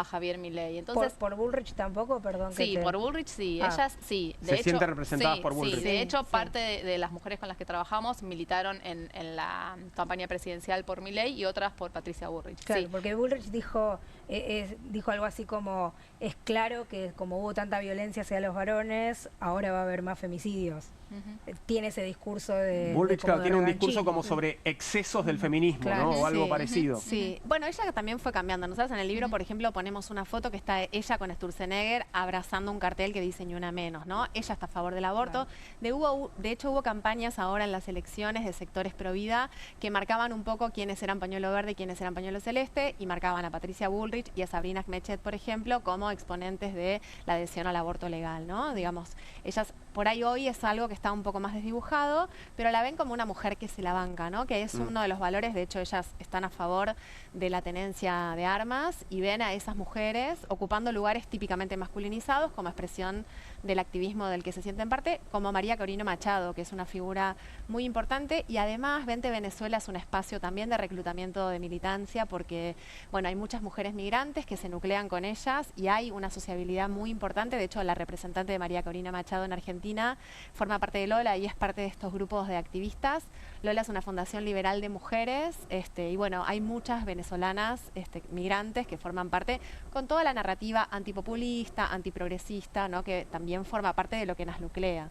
Javier Milei. Entonces, ¿Por Bullrich tampoco? Perdón. Sí, por Bullrich sí. Ellas sí. Se sienten representadas por Bullrich. Sí, de hecho, parte de las mujeres con las que trabajamos militaron en la campaña presidencial por Milei y otras por Patricia Bullrich. Claro, sí. porque Bullrich dijo algo así como, es claro que como hubo tanta violencia hacia los varones, ahora va a haber más femicidios. Tiene ese discurso de... Bullrich, claro, tiene un discurso como sí. sobre excesos del feminismo, Claro. ¿no? O algo parecido. Sí, bueno, ella también fue cambiando. Nosotros en el libro, por ejemplo, ponemos una foto que está ella con Sturzenegger abrazando un cartel que dice ni una menos, ¿no? Ella está a favor del aborto. De hecho, hubo campañas ahora en las elecciones de sectores pro vida que marcaban un poco quiénes eran pañuelo verde y quiénes eran pañuelo celeste y marcaban a Patricia Bullrich y a Sabrina Kmetchet, por ejemplo, como exponentes de la adhesión al aborto legal, ¿no? Digamos, ellas por ahí hoy es algo que está un poco más desdibujado, pero la ven como una mujer que se la banca, ¿no? Que es uno de los valores. De hecho, ellas están a favor de la tenencia de armas y ven a esas mujeres ocupando lugares típicamente masculinizados como expresión del activismo del que se sienten parte, como María Corina Machado, que es una figura muy importante, y además Vente Venezuela es un espacio también de reclutamiento de militancia, porque bueno, hay muchas mujeres migrantes que se nuclean con ellas y hay una sociabilidad muy importante. De hecho, la representante de María Corina Machado en Argentina forma parte de Lola y es parte de estos grupos de activistas. Lola es una fundación liberal de mujeres, y bueno, hay muchas venezolanas migrantes que forman parte con toda la narrativa antipopulista, antiprogresista, ¿no? Que también forma parte de lo que nos nuclea.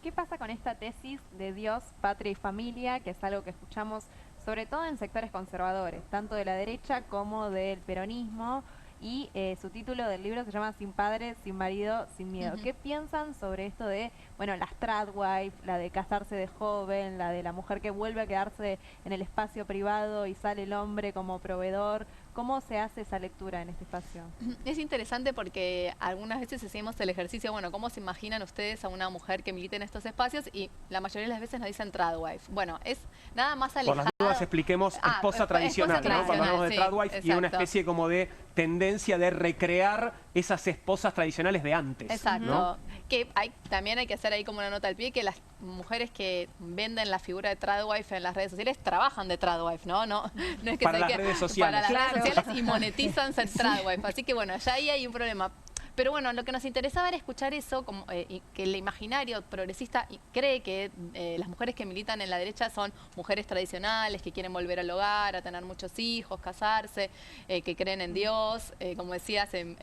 ¿Qué pasa con esta tesis de Dios, patria y familia, que es algo que escuchamos sobre todo en sectores conservadores, tanto de la derecha como del peronismo? y su título del libro se llama Sin padre, sin marido, sin miedo. ¿Qué piensan sobre esto de, bueno, las tradwife, la de casarse de joven, la de la mujer que vuelve a quedarse en el espacio privado y sale el hombre como proveedor? ¿Cómo se hace esa lectura en este espacio? Es interesante porque algunas veces hacemos el ejercicio, bueno, ¿cómo se imaginan ustedes a una mujer que milite en estos espacios? Y la mayoría de las veces nos dicen tradwife. Bueno, es nada más alejado. Por las dudas expliquemos esposa tradicional, ¿no? Cuando hablamos de sí, tradwife y una especie como de tendencia de recrear esas esposas tradicionales de antes. Exacto. ¿no? Que también hay que hacer ahí como una nota al pie que las mujeres que venden la figura de tradwife en las redes sociales trabajan de tradwife, ¿no? No es que para las redes sociales. Para las redes sociales y monetizan ser tradwife. Así que bueno, ya ahí hay un problema. Pero bueno, lo que nos interesaba era escuchar eso, como, y que el imaginario progresista cree que las mujeres que militan en la derecha son mujeres tradicionales, que quieren volver al hogar, a tener muchos hijos, casarse, que creen en Dios, como decías, en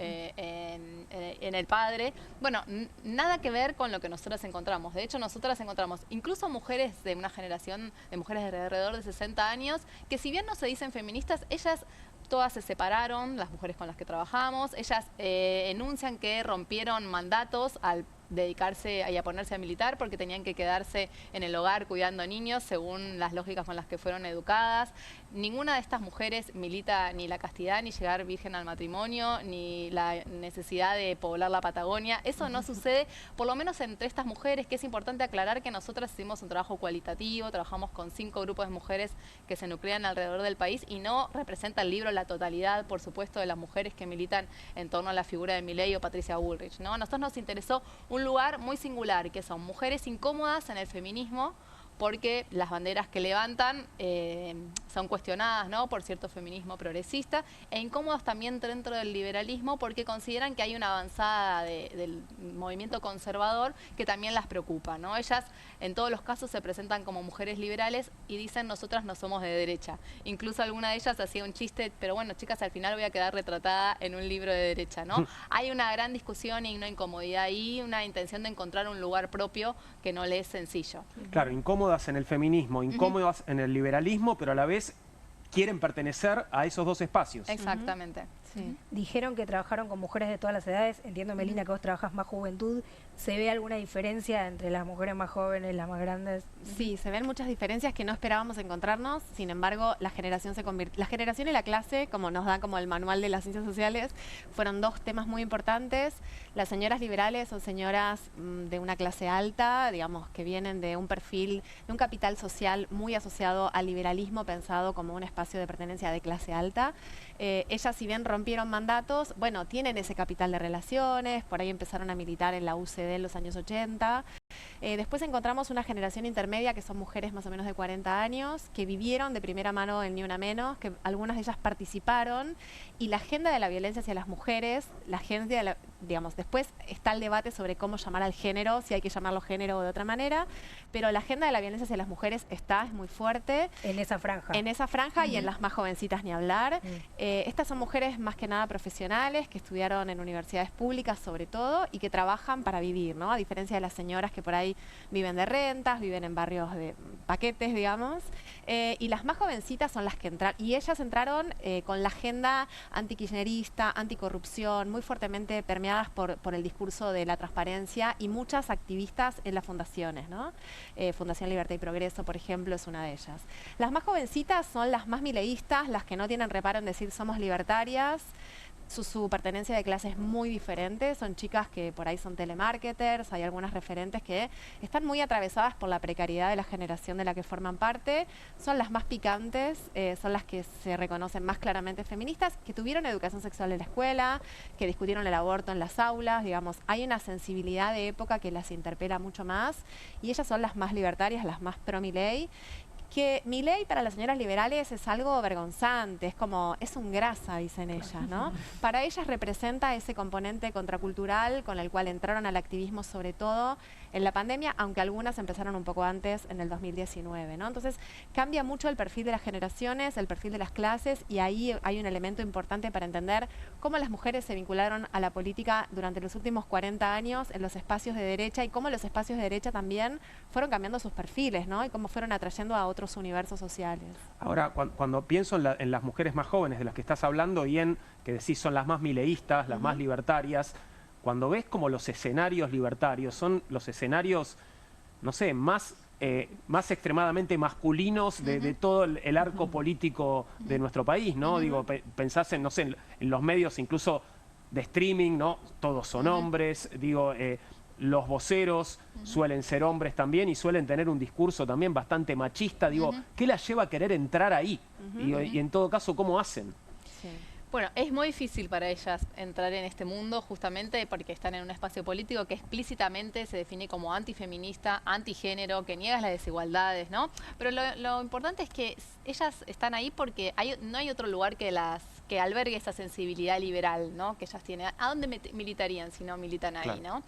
el Padre. Bueno, nada que ver con lo que nosotras encontramos. De hecho, nosotras encontramos incluso mujeres de una generación de mujeres de alrededor de 60 años, que si bien no se dicen feministas, ellas todas se separaron, las mujeres con las que trabajamos. Ellas enuncian que rompieron mandatos al dedicarse y a ponerse a militar porque tenían que quedarse en el hogar cuidando niños según las lógicas con las que fueron educadas. Ninguna de estas mujeres milita ni la castidad, ni llegar virgen al matrimonio, ni la necesidad de poblar la Patagonia. Eso no sucede, por lo menos entre estas mujeres, que es importante aclarar que nosotras hicimos un trabajo cualitativo, trabajamos con 5 grupos de mujeres que se nuclean alrededor del país y no representa el libro la totalidad, por supuesto, de las mujeres que militan en torno a la figura de Milei o Patricia Bullrich, ¿no? A nosotros nos interesó un lugar muy singular, que son mujeres incómodas en el feminismo, porque las banderas que levantan son cuestionadas, ¿no?, por cierto feminismo progresista, e incómodos también dentro del liberalismo porque consideran que hay una avanzada del movimiento conservador que también las preocupa, ¿no? Ellas en todos los casos se presentan como mujeres liberales y dicen nosotras no somos de derecha. Incluso alguna de ellas hacía un chiste, pero bueno, chicas, al final voy a quedar retratada en un libro de derecha, ¿no? Hay una gran discusión y una incomodidad y una intención de encontrar un lugar propio que no le es sencillo. Claro, incómodas en el feminismo, incómodas en el liberalismo, pero a la vez quieren pertenecer a esos dos espacios. Exactamente. Sí. Dijeron que trabajaron con mujeres de todas las edades. Entiendo, Melina, que vos trabajas más juventud. ¿Se ve alguna diferencia entre las mujeres más jóvenes y las más grandes? Sí, se ven muchas diferencias que no esperábamos encontrarnos. Sin embargo, la generación y la clase, como nos da como el manual de las ciencias sociales, fueron 2 temas muy importantes. Las señoras liberales son señoras de una clase alta, digamos, que vienen de un perfil, de un capital social muy asociado al liberalismo, pensado como un espacio de pertenencia de clase alta. Ellas, si bien rompieron mandatos, bueno, tienen ese capital de relaciones, por ahí empezaron a militar en la UCD en los años 80. Después encontramos una generación intermedia que son mujeres más o menos de 40 años, que vivieron de primera mano el Ni Una Menos, que algunas de ellas participaron, y la agenda de la violencia hacia las mujeres, la agenda de la, digamos, después está el debate sobre cómo llamar al género, si hay que llamarlo género o de otra manera, pero la agenda de la violencia hacia las mujeres es muy fuerte. En esa franja. En esa franja y en las más jovencitas ni hablar. Estas son mujeres más que nada profesionales, que estudiaron en universidades públicas sobre todo, y que trabajan para vivir, ¿no? A diferencia de las señoras que por ahí viven de rentas, viven en barrios de paquetes, digamos, y las más jovencitas son las que entraron, y ellas entraron con la agenda antikirchnerista, anticorrupción, muy fuertemente permeadas por el discurso de la transparencia, y muchas activistas en las fundaciones, ¿no? Fundación Libertad y Progreso, por ejemplo, es una de ellas. Las más jovencitas son las más mileístas, las que no tienen reparo en decir somos libertarias. Su pertenencia de clase es muy diferente, son chicas que por ahí son telemarketers, hay algunas referentes que están muy atravesadas por la precariedad de la generación de la que forman parte, son las más picantes, son las que se reconocen más claramente feministas, que tuvieron educación sexual en la escuela, que discutieron el aborto en las aulas, digamos, hay una sensibilidad de época que las interpela mucho más, y ellas son las más libertarias, las más pro-Milei. Que Milei para las señoras liberales es algo vergonzante, es un grasa, dicen ellas, ¿no? Para ellas representa ese componente contracultural con el cual entraron al activismo, sobre todo en la pandemia, aunque algunas empezaron un poco antes, en el 2019, ¿no? Entonces cambia mucho el perfil de las generaciones, el perfil de las clases, y ahí hay un elemento importante para entender cómo las mujeres se vincularon a la política durante los últimos 40 años en los espacios de derecha, y cómo los espacios de derecha también fueron cambiando sus perfiles, ¿no? Y cómo fueron atrayendo a otros otros universos sociales. Ahora, cuando pienso en las mujeres más jóvenes de las que estás hablando y en que decís son las más mileístas, las más libertarias, cuando ves como los escenarios libertarios son los escenarios, no sé, más extremadamente masculinos de todo el arco político de nuestro país, ¿no? Digo, pensás en, no sé, en los medios incluso de streaming, ¿no? Todos son hombres, digo, los voceros suelen ser hombres también y suelen tener un discurso también bastante machista. Digo, ¿qué las lleva a querer entrar ahí? Y en todo caso, ¿cómo hacen? Sí. Bueno, es muy difícil para ellas entrar en este mundo justamente porque están en un espacio político que explícitamente se define como antifeminista, antigénero, que niega las desigualdades, ¿no? Pero lo importante es que ellas están ahí porque no hay otro lugar que albergue esa sensibilidad liberal, ¿no? Que ellas tienen. ¿A dónde militarían si no militan ahí, no?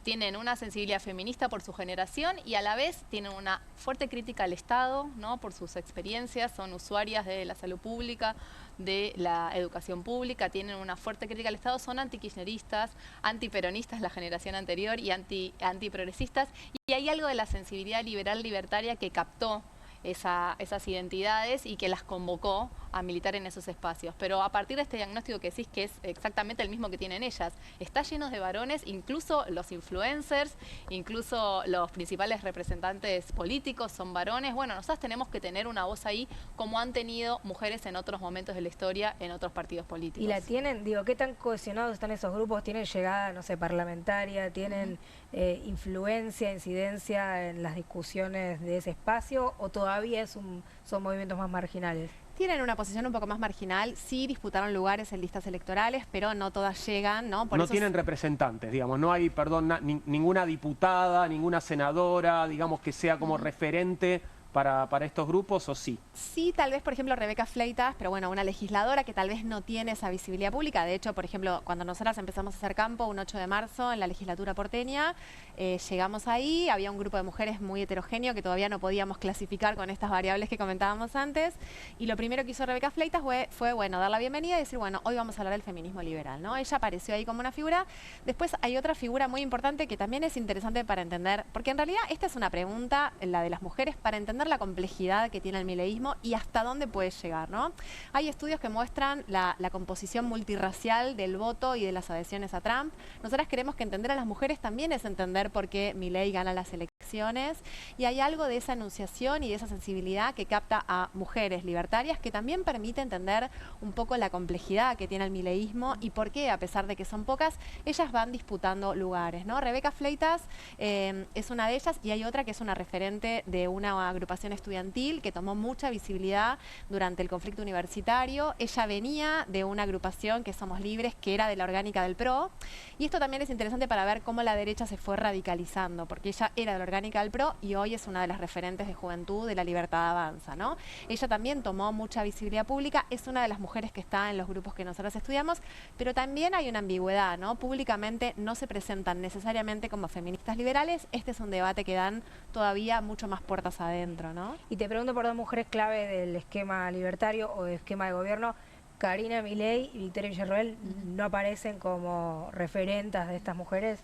Tienen una sensibilidad feminista por su generación y a la vez tienen una fuerte crítica al Estado, ¿no? Por sus experiencias, son usuarias de la salud pública, de la educación pública, tienen una fuerte crítica al Estado, son antikirchneristas, antiperonistas la generación anterior y antiprogresistas. Y hay algo de la sensibilidad liberal libertaria que captó esas identidades y que las convocó a militar en esos espacios. Pero a partir de este diagnóstico que decís que es exactamente el mismo que tienen ellas, está lleno de varones, incluso los influencers, incluso los principales representantes políticos son varones. Bueno, nosotros tenemos que tener una voz ahí como han tenido mujeres en otros momentos de la historia, en otros partidos políticos. ¿Y la tienen? Digo, ¿qué tan cohesionados están esos grupos? ¿Tienen llegada, no sé, parlamentaria? ¿Tienen influencia, incidencia en las discusiones de ese espacio? ¿O todavía son movimientos más marginales? Tienen una posición un poco más marginal, sí disputaron lugares en listas electorales, pero no todas llegan, ¿no? No tienen representantes, digamos, no hay, perdón, ninguna diputada, ninguna senadora, digamos, que sea como referente para estos grupos, ¿o sí? Sí, tal vez, por ejemplo, Rebeca Fleitas, pero bueno, una legisladora que tal vez no tiene esa visibilidad pública. De hecho, por ejemplo, cuando nosotras empezamos a hacer campo, un 8 de marzo, en la legislatura porteña, llegamos ahí, había un grupo de mujeres muy heterogéneo que todavía no podíamos clasificar con estas variables que comentábamos antes, y lo primero que hizo Rebeca Fleitas fue bueno, dar la bienvenida y decir, bueno, hoy vamos a hablar del feminismo liberal, ¿no? Ella apareció ahí como una figura. Después hay otra figura muy importante que también es interesante para entender, porque en realidad esta es una pregunta, la de las mujeres, para entender la complejidad que tiene el mileísmo y hasta dónde puede llegar, ¿no? Hay estudios que muestran la composición multirracial del voto y de las adhesiones a Trump. Nosotras creemos que entender a las mujeres también es entender por qué Milei gana las elecciones, y hay algo de esa enunciación y de esa sensibilidad que capta a mujeres libertarias que también permite entender un poco la complejidad que tiene el mileísmo y por qué, a pesar de que son pocas, ellas van disputando lugares, ¿no? Rebeca Fleitas es una de ellas, y hay otra que es una referente de una agrupación estudiantil que tomó mucha visibilidad durante el conflicto universitario. Ella venía de una agrupación que Somos Libres, que era de la orgánica del PRO, y esto también es interesante para ver cómo la derecha se fue radicalizando, porque ella era de la orgánica del PRO y hoy es una de las referentes de juventud de La Libertad Avanza, ¿no? Ella también tomó mucha visibilidad pública, es una de las mujeres que está en los grupos que nosotros estudiamos, pero también hay una ambigüedad, ¿no? Públicamente no se presentan necesariamente como feministas liberales. Este es un debate que dan todavía mucho más puertas adentro, ¿no? Y te pregunto por dos mujeres clave del esquema libertario o del esquema de gobierno. Karina Milei y Victoria Villarroel no aparecen como referentas de estas mujeres.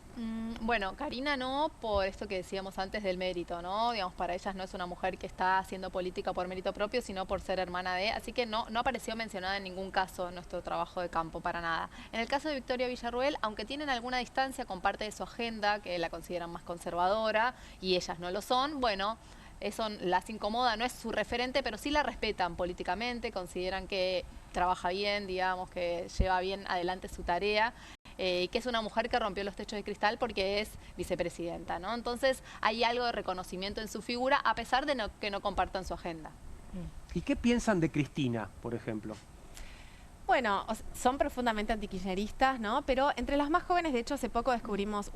Bueno, Karina no, por esto que decíamos antes del mérito, ¿no? Digamos, para ellas no es una mujer que está haciendo política por mérito propio, sino por ser hermana de, así que no apareció mencionada en ningún caso en nuestro trabajo de campo, para nada. En el caso de Victoria Villarroel, aunque tienen alguna distancia con parte de su agenda, que la consideran más conservadora, y ellas no lo son, bueno, eso las incomoda, no es su referente, pero sí la respetan políticamente, consideran que trabaja bien, digamos, que lleva bien adelante su tarea, que es una mujer que rompió los techos de cristal porque es vicepresidenta, ¿no? Entonces hay algo de reconocimiento en su figura, a pesar de que no compartan su agenda. ¿Y qué piensan de Cristina, por ejemplo? Bueno, son profundamente antikirchneristas, ¿no? Pero entre las más jóvenes, de hecho, hace poco descubrimos,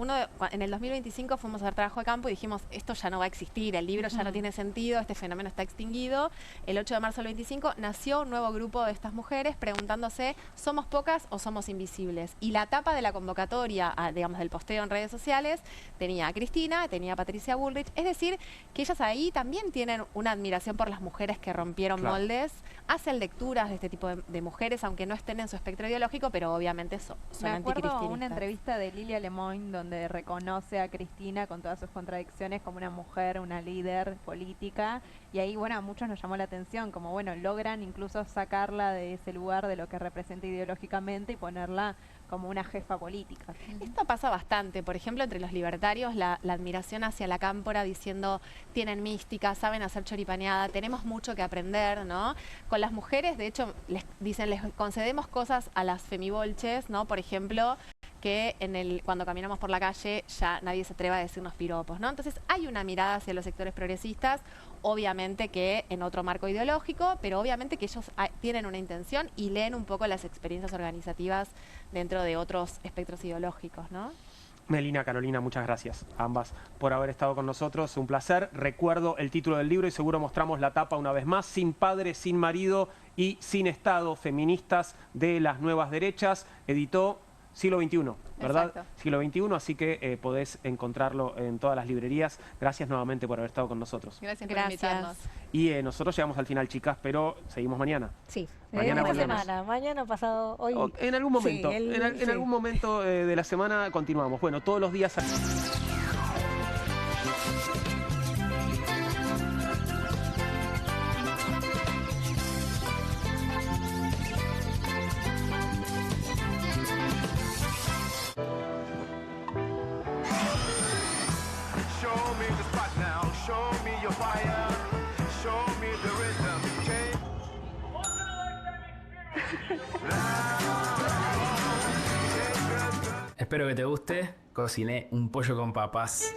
en el 2025 fuimos a hacer trabajo de campo y dijimos, esto ya no va a existir, el libro ya no tiene sentido, este fenómeno está extinguido. El 8 de marzo del 25 nació un nuevo grupo de estas mujeres preguntándose, ¿somos pocas o somos invisibles? Y la tapa de la convocatoria, digamos, del posteo en redes sociales, tenía a Cristina, tenía a Patricia Bullrich, es decir, que ellas ahí también tienen una admiración por las mujeres que rompieron moldes, hacen lecturas de este tipo de mujeres, aunque aunque no estén en su espectro ideológico, pero obviamente son anticristinistas. Una entrevista de Lilia Lemoyne donde reconoce a Cristina con todas sus contradicciones como una mujer, una líder política, y ahí, bueno, a muchos nos llamó la atención, como, bueno, logran incluso sacarla de ese lugar de lo que representa ideológicamente y ponerla como una jefa política. Esto pasa bastante, por ejemplo, entre los libertarios, la admiración hacia la cámpora diciendo, tienen mística, saben hacer choripaneada, tenemos mucho que aprender, ¿no? Con las mujeres, de hecho, les concedemos cosas a las femibolches, ¿no? Por ejemplo, que cuando caminamos por la calle ya nadie se atreva a decirnos piropos, ¿no? Entonces hay una mirada hacia los sectores progresistas, obviamente que en otro marco ideológico, pero obviamente que ellos tienen una intención y leen un poco las experiencias organizativas dentro de otros espectros ideológicos, ¿no? Melina, Carolina, muchas gracias a ambas por haber estado con nosotros, un placer. Recuerdo el título del libro y seguro mostramos la tapa una vez más: Sin padre, sin marido y sin Estado, feministas de las nuevas derechas. Editó Siglo XXI, ¿verdad? Exacto. Siglo XXI, así que podés encontrarlo en todas las librerías. Gracias nuevamente por haber estado con nosotros. Gracias por invitarnos. Y nosotros llegamos al final, chicas, pero seguimos mañana. Sí, mañana una volvemos. semana, mañana pasado, hoy. En algún momento, Sí, en algún momento de la semana continuamos. Bueno, todos los días... Show me the spot now. Show me your fire. Show me the rhythm. Espero que te guste. Cociné un pollo con papas,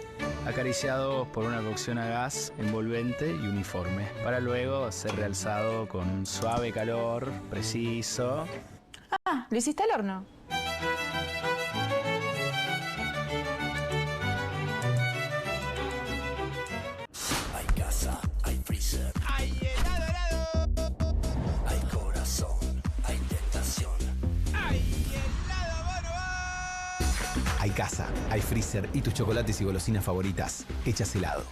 acariciado por una cocción a gas envolvente y uniforme, para luego ser realzado con un suave calor preciso. Ah, ¿lo hiciste al horno? Hay casa, hay freezer. Hay helado. Hay corazón, hay tentación. Hay casa, hay freezer y tus chocolates y golosinas favoritas hechas helado.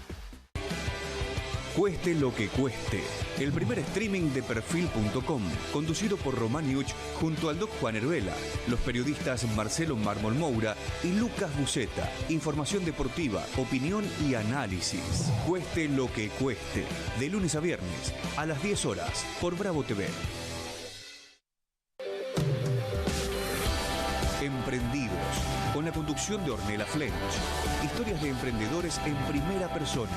Cueste lo que cueste. El primer streaming de Perfil.com, conducido por Román Yuch junto al Doc Juan Heruela, los periodistas Marcelo Mármol Moura y Lucas Buceta. Información deportiva, opinión y análisis. Cueste lo que cueste. De lunes a viernes, a las 10 horas, por Bravo TV. Emprendidos, con la conducción de Ornella Flench. Historias de emprendedores en primera persona.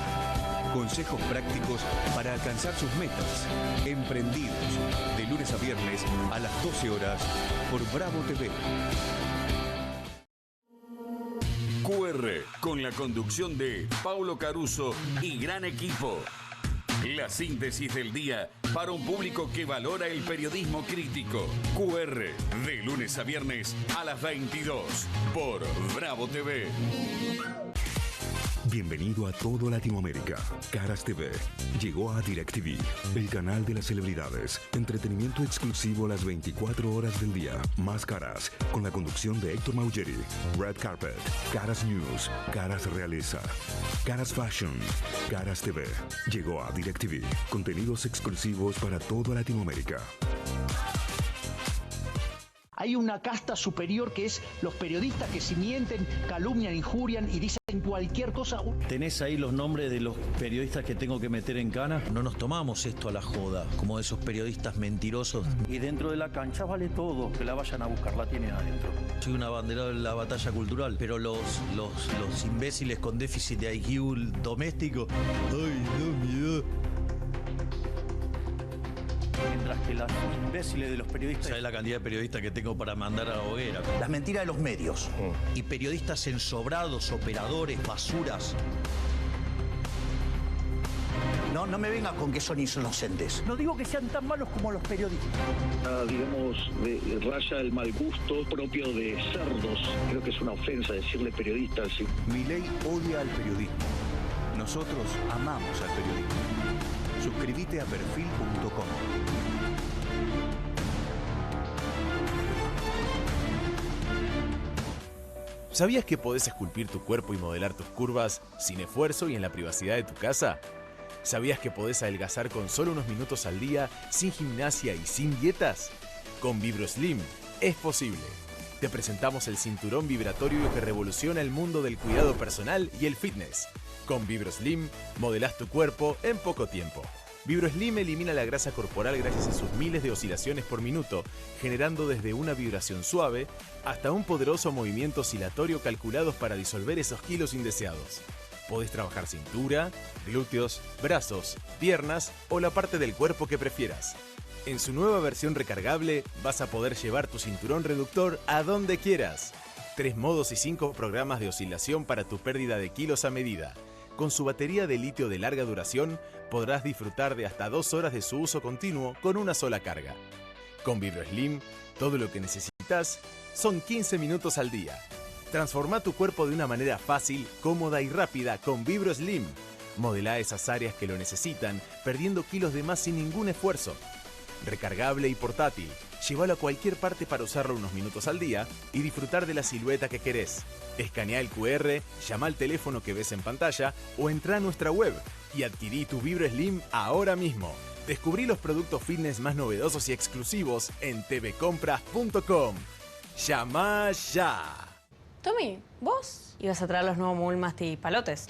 Consejos prácticos para alcanzar sus metas. Emprendidos, de lunes a viernes a las 12 horas por Bravo TV. QR, con la conducción de Paulo Caruso y gran equipo. La síntesis del día para un público que valora el periodismo crítico. QR, de lunes a viernes a las 22 por Bravo TV. Bienvenido a todo Latinoamérica. Caras TV llegó a DirecTV, el canal de las celebridades. Entretenimiento exclusivo las 24 horas del día. Más Caras, con la conducción de Héctor Maugeri. Red Carpet, Caras News, Caras Realeza, Caras Fashion, Caras TV. Llegó a DirecTV. Contenidos exclusivos para toda Latinoamérica. Hay una casta superior que es los periodistas que si mienten, calumnian, injurian y dicen cualquier cosa. ¿Tenés ahí los nombres de los periodistas que tengo que meter en cana? No nos tomamos esto a la joda, como esos periodistas mentirosos. Y dentro de la cancha vale todo, que la vayan a buscar, la tienen adentro. Soy un abanderado de la batalla cultural, pero los imbéciles con déficit de IQ doméstico, ¡ay, no, miedo! Mientras que los imbéciles de los periodistas... ¿Sabes la cantidad de periodistas que tengo para mandar a la hoguera? Las mentiras de los medios. Y periodistas ensobrados, operadores, basuras. No me vengan con que son inocentes. No digo que sean tan malos como los periodistas. Digamos, raya el mal gusto propio de cerdos. Creo que es una ofensa decirle periodistas. ¿Sí? Milei odia al periodismo. Nosotros amamos al periodismo. Suscríbete a Perfil.com. ¿Sabías que podés esculpir tu cuerpo y modelar tus curvas sin esfuerzo y en la privacidad de tu casa? ¿Sabías que podés adelgazar con solo unos minutos al día, sin gimnasia y sin dietas? Con VibroSlim es posible. Te presentamos el cinturón vibratorio que revoluciona el mundo del cuidado personal y el fitness. Con VibroSlim modelás tu cuerpo en poco tiempo. VibroSlim elimina la grasa corporal gracias a sus miles de oscilaciones por minuto, generando desde una vibración suave hasta un poderoso movimiento oscilatorio calculados para disolver esos kilos indeseados. Podés trabajar cintura, glúteos, brazos, piernas o la parte del cuerpo que prefieras. En su nueva versión recargable vas a poder llevar tu cinturón reductor a donde quieras. 3 modos y 5 programas de oscilación para tu pérdida de kilos a medida. Con su batería de litio de larga duración podrás disfrutar de hasta 2 horas de su uso continuo con una sola carga. Con VibroSlim, todo lo que necesitas son 15 minutos al día. Transforma tu cuerpo de una manera fácil, cómoda y rápida con VibroSlim. Modelá esas áreas que lo necesitan, perdiendo kilos de más sin ningún esfuerzo. Recargable y portátil. Llévalo a cualquier parte para usarlo unos minutos al día y disfrutar de la silueta que querés. Escanea el QR, llama al teléfono que ves en pantalla o entra a nuestra web y adquirí tu VibroSlim ahora mismo. Descubrí los productos fitness más novedosos y exclusivos en tvcompras.com. ¡Llama ya! Tommy, ¿vos ibas a traer los nuevos Mulmasti palotes?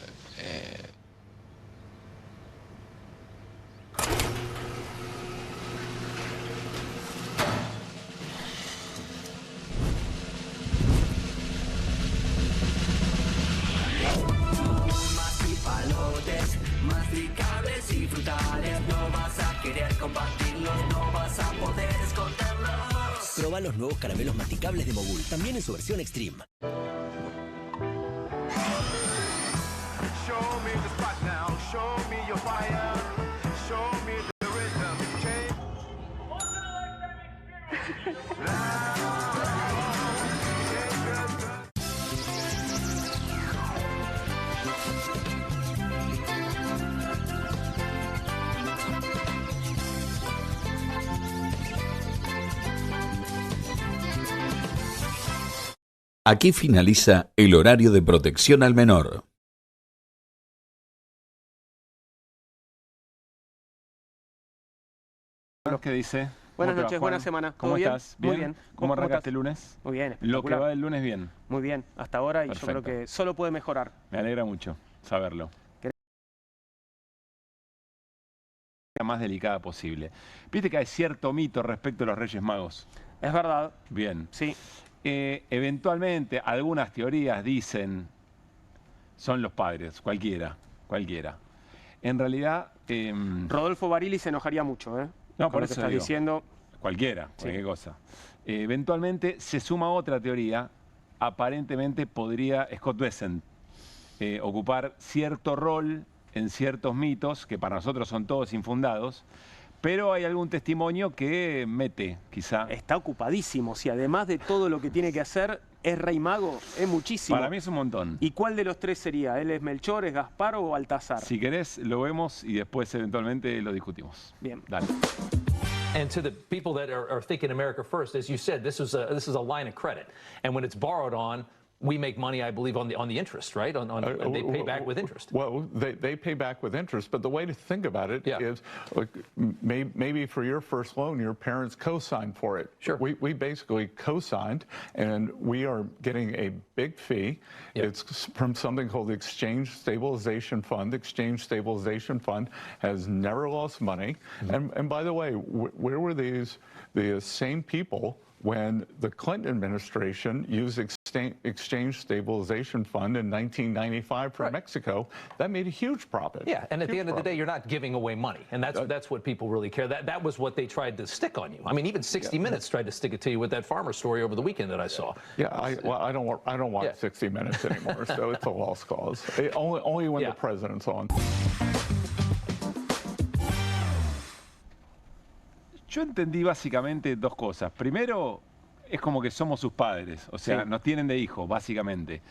Masticables y frutales, no vas a querer compartirlos, no vas a poder esconderlos. Proba los nuevos caramelos masticables de Mogul, también en su versión Extreme. Show me the spot now, show me your fire, show me the rhythm, change. Aquí finaliza el horario de protección al menor. ¿Qué dice? Buenas ¿Cómo te va, noches, Juan? buena semana. ¿Todo ¿Cómo bien? estás? Muy ¿Bien? bien. ¿Cómo arrancaste estás? el lunes? Muy bien, Lo que espectacular. va del lunes bien. Muy bien, hasta ahora y Perfecto. yo creo que solo puede mejorar. Me alegra mucho saberlo. La más delicada posible. Viste que hay cierto mito respecto a los Reyes Magos. Es verdad. Bien. Sí. Eventualmente algunas teorías dicen son los padres, cualquiera. En realidad... Rodolfo Barili se enojaría mucho, ¿eh? No, Con por lo eso que estás digo. diciendo. Cualquiera, Sí. cualquier cosa. Eventualmente se suma otra teoría. Aparentemente podría Scott Bessent ocupar cierto rol en ciertos mitos, que para nosotros son todos infundados, pero hay algún testimonio que mete, quizá. Está ocupadísimo. Si además de todo lo que tiene que hacer, es rey mago, es muchísimo. Para mí es un montón. ¿Y cuál de los tres sería? ¿Él es Melchor, es Gaspar o Baltasar? Si querés, lo vemos y después eventualmente lo discutimos. Bien. Dale. And to the people that are thinking America first, as you said, this is a line of credit, and when it's borrowed on, we make money, I believe, on the interest, right? They pay back with interest. Well, they pay back with interest, but the way to think about it is, like, maybe for your first loan, your parents co-signed for it. Sure. We basically co-signed, and we are getting a big fee. It's from something called the Exchange Stabilization Fund. The Exchange Stabilization Fund has never lost money. And by the way, where were the same people when the Clinton administration used Exchange Stabilization Fund in 1995 for Mexico? That made a huge profit. Yeah, and at the end of the day, you're not giving away money, and that's what people really care. That was what they tried to stick on you. I mean, even 60 Minutes tried to stick it to you with that farmer story over the weekend that I saw. Yeah, I don't watch 60 Minutes anymore, so it's a lost cause. Only when the president's on. Yo entendí básicamente dos cosas. Primero, es como que somos sus padres, o sea, Sí. nos tienen de hijos, básicamente.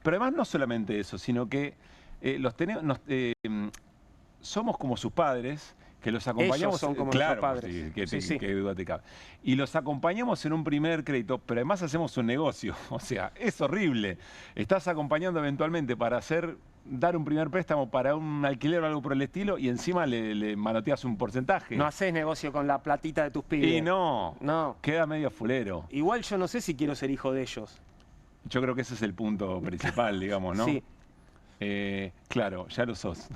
Pero además no solamente eso, sino que somos como sus padres, que los acompañamos... Ellos son como claro, nuestros padres. sí, qué duda te cabe. Y los acompañamos en un primer crédito, pero además hacemos un negocio. O sea, es horrible. Estás acompañando eventualmente para hacer dar un primer préstamo para un alquiler o algo por el estilo y encima le manoteas un porcentaje. No haces negocio con la platita de tus pibes. Y no, queda medio fulero. Igual yo no sé si quiero ser hijo de ellos. Yo creo que ese es el punto principal, digamos, ¿no? Sí. Claro, ya lo sos.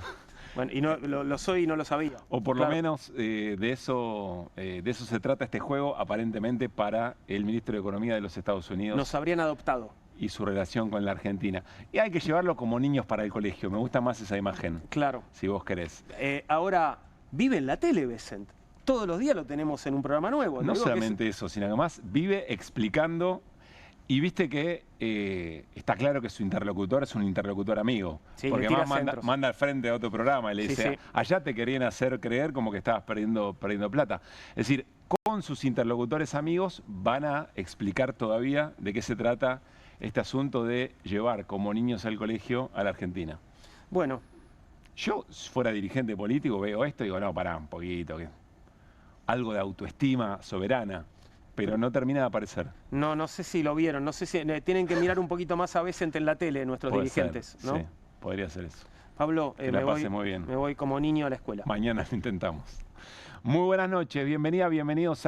Bueno, y no, lo soy y no lo sabía. O por lo menos de eso se trata este juego, aparentemente, para el ministro de Economía de los Estados Unidos. Nos habrían adoptado. Y su relación con la Argentina. Y hay que llevarlo como niños para el colegio. Me gusta más esa imagen. Claro. Si vos querés. Ahora, vive en la tele, Vicent. Todos los días lo tenemos en un programa nuevo. No solamente eso, sino además vive explicando. Y viste que está claro que su interlocutor es un interlocutor amigo. Sí, porque además manda al frente a otro programa y le dice, allá te querían hacer creer como que estabas perdiendo plata. Es decir, con sus interlocutores amigos van a explicar todavía de qué se trata este asunto de llevar como niños al colegio a la Argentina. Bueno. Yo, si fuera dirigente político, veo esto y digo, no, pará un poquito. Algo de autoestima soberana. Pero no termina de aparecer. No sé si lo vieron. No sé si tienen que mirar un poquito más a Vicent en la tele, nuestros dirigentes, ¿no? Sí, podría ser eso. Pablo, muy bien. Me voy como niño a la escuela. Mañana lo intentamos. Muy buenas noches, bienvenidos